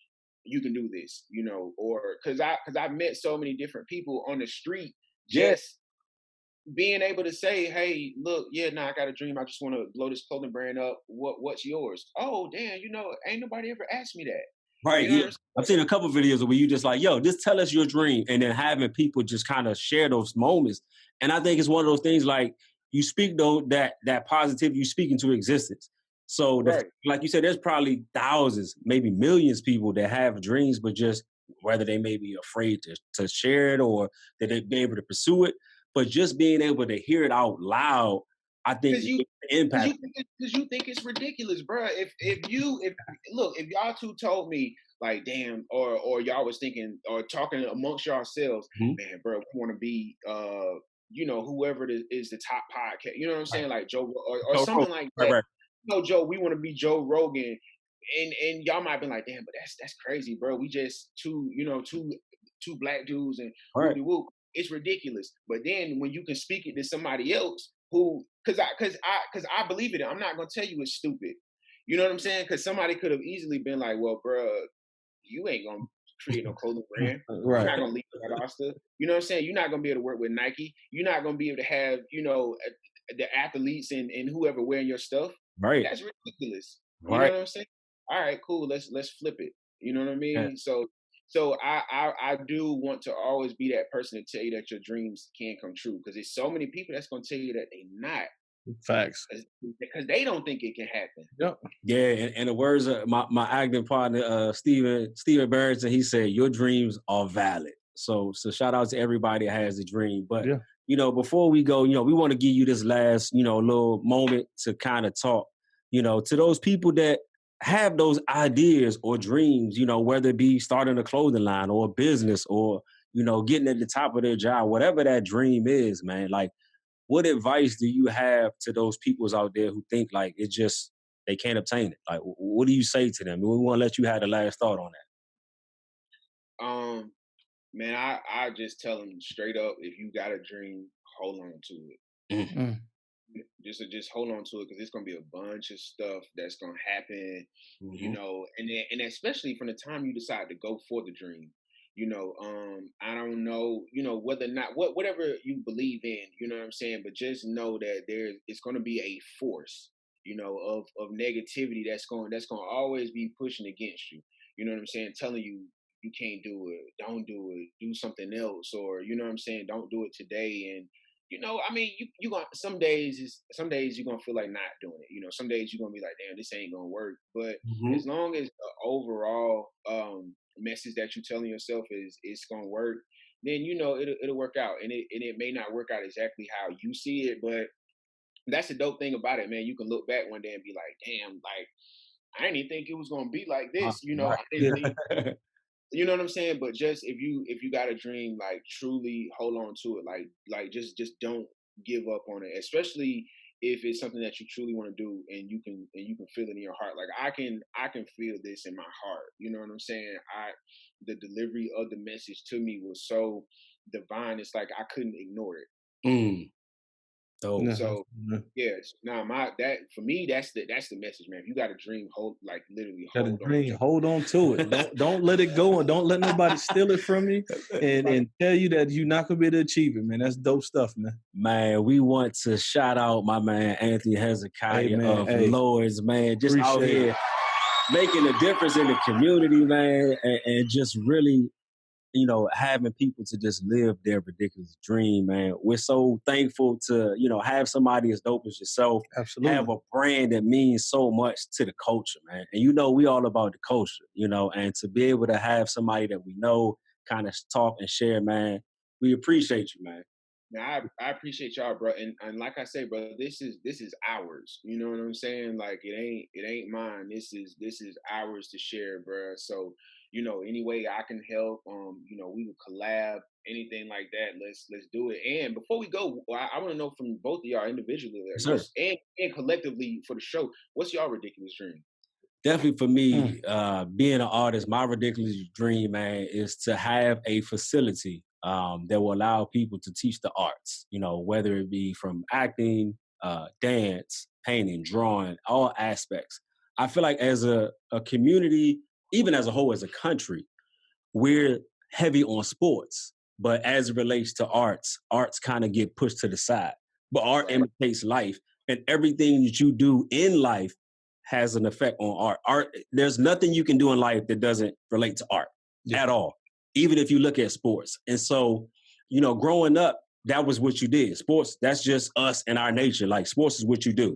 [SPEAKER 3] you can do this. Or because I've met so many different people on the street, just being able to say, hey, look, I got a dream. I just want to blow this clothing brand up. What's yours? Oh, damn, ain't nobody ever asked me that.
[SPEAKER 1] Right. I've seen a couple of videos where you just like, yo, just tell us your dream, and then having people just kind of share those moments. And I think it's one of those things like you speak though that positivity, you speak into existence. So like you said, there's probably thousands, maybe millions of people that have dreams, but just whether they may be afraid to share it or that they be able to pursue it, but just being able to hear it out loud, I think the impact.
[SPEAKER 3] Because you think it's ridiculous, bro. If y'all two told me like, damn, or y'all was thinking or talking amongst yourselves, man, bro, we want to be, whoever is the top podcast, you know what I'm saying, like Joe or something like that. Right. Joe, we want to be Joe Rogan, and y'all might be like, damn, but that's crazy, bro. We just two two black dudes and
[SPEAKER 1] Right.
[SPEAKER 3] whoop-de-whoop. It's ridiculous. But then when you can speak it to somebody else who, because I believe it, I'm not gonna tell you it's stupid. You know what I'm saying? Because somebody could have easily been like, well, bruh, you ain't gonna create no clothing brand. You're not gonna leave that Oster. You know what I'm saying? You're not gonna be able to work with Nike. You're not gonna be able to have, the athletes and whoever wearing your stuff.
[SPEAKER 1] Right.
[SPEAKER 3] That's ridiculous. You know
[SPEAKER 1] Right.
[SPEAKER 3] what I'm saying? All right, cool. Let's flip it. You know what I
[SPEAKER 1] Yeah.
[SPEAKER 3] mean? So I do want to always be that person to tell you that your dreams can come true, because there's so many people that's gonna tell you that they're not.
[SPEAKER 2] Facts.
[SPEAKER 3] Because they don't think it can happen.
[SPEAKER 2] Yep.
[SPEAKER 1] Yeah, and the words of my acting partner, Steven Barrington, he said, your dreams are valid. So shout out to everybody that has a dream. But, before we go, we want to give you this last, little moment to kind of talk, to those people that have those ideas or dreams, whether it be starting a clothing line or a business or, getting at the top of their job, whatever that dream is, man. Like, what advice do you have to those peoples out there who think like they can't obtain it? Like, what do you say to them? We want to let you have the last thought on
[SPEAKER 3] that. Man, I just tell them straight up, if you got a dream, hold on to it.
[SPEAKER 1] Mm-hmm.
[SPEAKER 3] Just hold on to it, because it's gonna be a bunch of stuff that's gonna happen, and especially from the time you decide to go for the dream. I don't know, whether or not whatever you believe in, you know what I'm saying, but just know that it's going to be a force, of negativity that's going to always be pushing against you. You know what I'm saying, telling you you can't do it, don't do it, do something else, or you know what I'm saying, don't do it today. And I mean, you gonna some days you're gonna feel like not doing it. Some days you're gonna be like, damn, this ain't gonna work. But as long as the overall message that you're telling yourself is it's gonna work, then it'll work out. And it may not work out exactly how you see it, but that's the dope thing about it, man. You can look back one day and be like, damn, like I didn't even think it was gonna be like this.
[SPEAKER 1] Right.
[SPEAKER 3] I didn't think. You know what I'm saying? But just if you got a dream, like truly hold on to it. Like just don't give up on it, especially if it's something that you truly want to do and you can feel it in your heart. Like I can feel this in my heart. You know what I'm saying? The delivery of the message to me was so divine. It's like I couldn't ignore it. So yes, that for me, that's the message, man. If you got a dream, hold
[SPEAKER 2] on to it. Don't let it go, and don't let nobody steal it from you and tell you that you're not gonna be able to achieve it, man. That's dope stuff, man.
[SPEAKER 1] Man, we want to shout out my man Anthony Hezekiah of Lords, man. Just out here making a difference in the community, man, and just really having people to just live their ridiculous dream, man. We're so thankful to, have somebody as dope as yourself, have a brand that means so much to the culture, man. And we all about the culture, and to be able to have somebody that we know kind of talk and share, man, we appreciate you, man.
[SPEAKER 3] Now I appreciate y'all, bro, and like I say, bro, this is ours. You know what I'm saying? Like it ain't mine. This is ours to share, bro. So any way I can help, we will collab, anything like that. Let's do it. And before we go, I want to know from both of y'all individually, and collectively for the show, what's y'all ridiculous dream?
[SPEAKER 1] Definitely for me, being an artist, my ridiculous dream, man, is to have a facility that will allow people to teach the arts, whether it be from acting, dance, painting, drawing, all aspects. I feel like as a community, even as a whole, as a country, we're heavy on sports. But as it relates to arts kind of get pushed to the side. But art imitates life. And everything that you do in life has an effect on art. There's nothing you can do in life that doesn't relate to art at all, even if you look at sports. And so, growing up, that was what you did. Sports, that's just us and our nature. Like sports is what you do.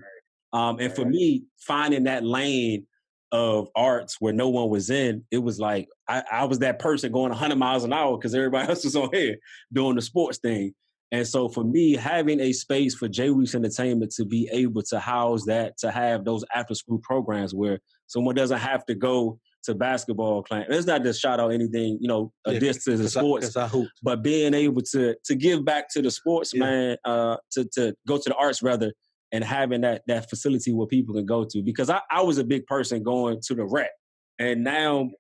[SPEAKER 1] And for me, finding that lane of arts where no one was in, it was like, I was that person going 100 miles an hour because everybody else was on here doing the sports thing. And so for me, having a space for J-Weeks Entertainment to be able to house that, to have those after-school programs where someone doesn't have to go to basketball class. It's not just shout out anything, a diss to the sports, but being able to give back to the sports, man, to go to the arts rather, and having that facility where people can go to. Because I was a big person going to the rec. And now,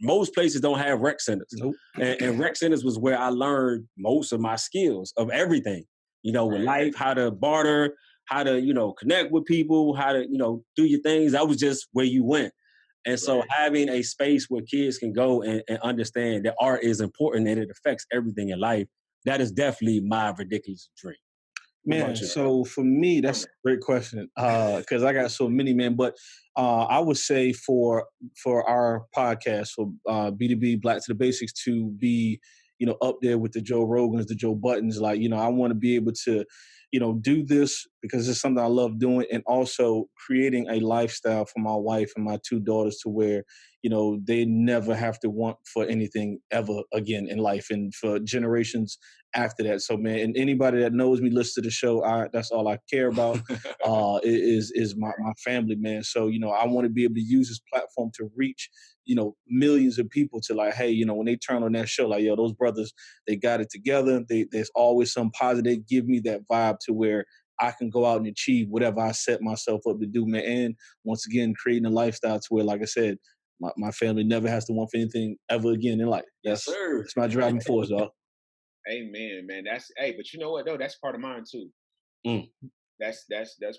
[SPEAKER 1] most places don't have rec centers.
[SPEAKER 2] Nope.
[SPEAKER 1] And rec centers was where I learned most of my skills of everything, with life, how to barter, how to, connect with people, how to, do your things. That was just where you went. And so having a space where kids can go and understand that art is important and it affects everything in life, that is definitely my ridiculous dream.
[SPEAKER 2] Man, so for me, that's a great question because I got so many, man. But I would say for our podcast, for B2B, Black to the Basics, to be, up there with the Joe Rogans, the Joe Buttons, like, I want to be able to, do this because it's something I love doing, and also creating a lifestyle for my wife and my two daughters to where, they never have to want for anything ever again in life, and for generations after that. So, man, and anybody that knows me, listen to the show, that's all I care about is my family, man. So, I want to be able to use this platform to reach, millions of people to like, hey, when they turn on that show, like, yo, those brothers, they got it together. There's always some positive. They give me that vibe to where I can go out and achieve whatever I set myself up to do, man. And once again, creating a lifestyle to where, like I said, my family never has to want for anything ever again in life.
[SPEAKER 1] Yes, sir.
[SPEAKER 2] That's my driving force, dog.
[SPEAKER 3] Amen, man. But you know what though? That's part of mine too. That's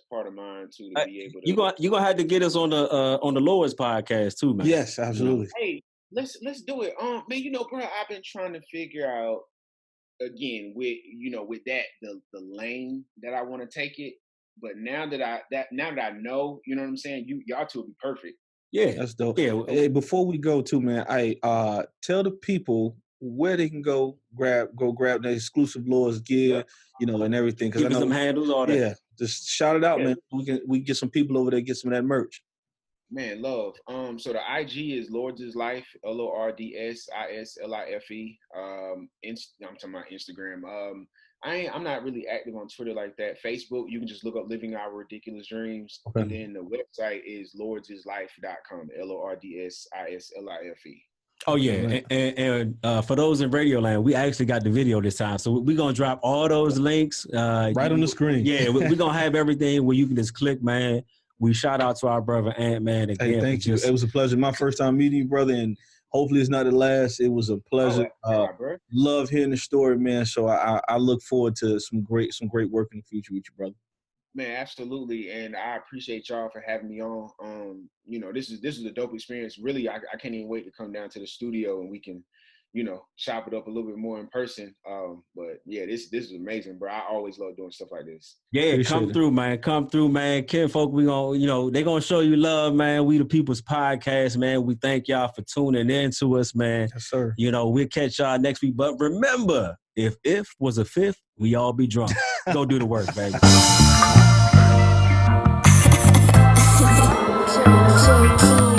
[SPEAKER 3] part of mine too, to be able to.
[SPEAKER 1] You gonna have to get us on the Lord's podcast too, man.
[SPEAKER 2] Yes, absolutely.
[SPEAKER 3] Hey, let's do it. Man, bro, I've been trying to figure out again with that the lane that I want to take it. But now that I know, you know what I'm saying, y'all two will be perfect.
[SPEAKER 2] Yeah, that's dope. Yeah. Hey, before we go too, man, I tell the people where they can go grab the exclusive Lord's gear, and everything.
[SPEAKER 1] Give us some handles, all that.
[SPEAKER 2] Yeah, just shout it out, man. We can get some people over there, get some of that merch.
[SPEAKER 3] Man, love. So the IG is Lord's Life, LORDSISLIFE. I'm talking about Instagram. I'm not really active on Twitter like that. Facebook, you can just look up Living Our Ridiculous Dreams. Okay. And then the website is lordsislife.com, LORDSISLIFE.
[SPEAKER 1] Oh, yeah. And for those in Radio Land, we actually got the video this time. So we're going to drop all those links.
[SPEAKER 2] Right on the screen.
[SPEAKER 1] Yeah, we're going to have everything where you can just click, man. We shout out to our brother Ant, man. Again,
[SPEAKER 2] hey, thank you. It was a pleasure. My first time meeting you, brother, and hopefully it's not the last. It was a pleasure. Love hearing the story, man. So I look forward to some great work in the future with you, brother.
[SPEAKER 3] Man, absolutely, and I appreciate y'all for having me on. This is a dope experience. Really, I can't even wait to come down to the studio and we can, chop it up a little bit more in person. But yeah, this is amazing, bro. I always love doing stuff like this.
[SPEAKER 1] Yeah, appreciate come through, man. Come through, man. Kinfolk, we gonna, they gonna show you love, man. We the People's Podcast, man. We thank y'all for tuning in to us, man.
[SPEAKER 2] Yes, sir.
[SPEAKER 1] We'll catch y'all next week. But remember, if was a fifth, we all be drunk. Go do the work, baby. JT.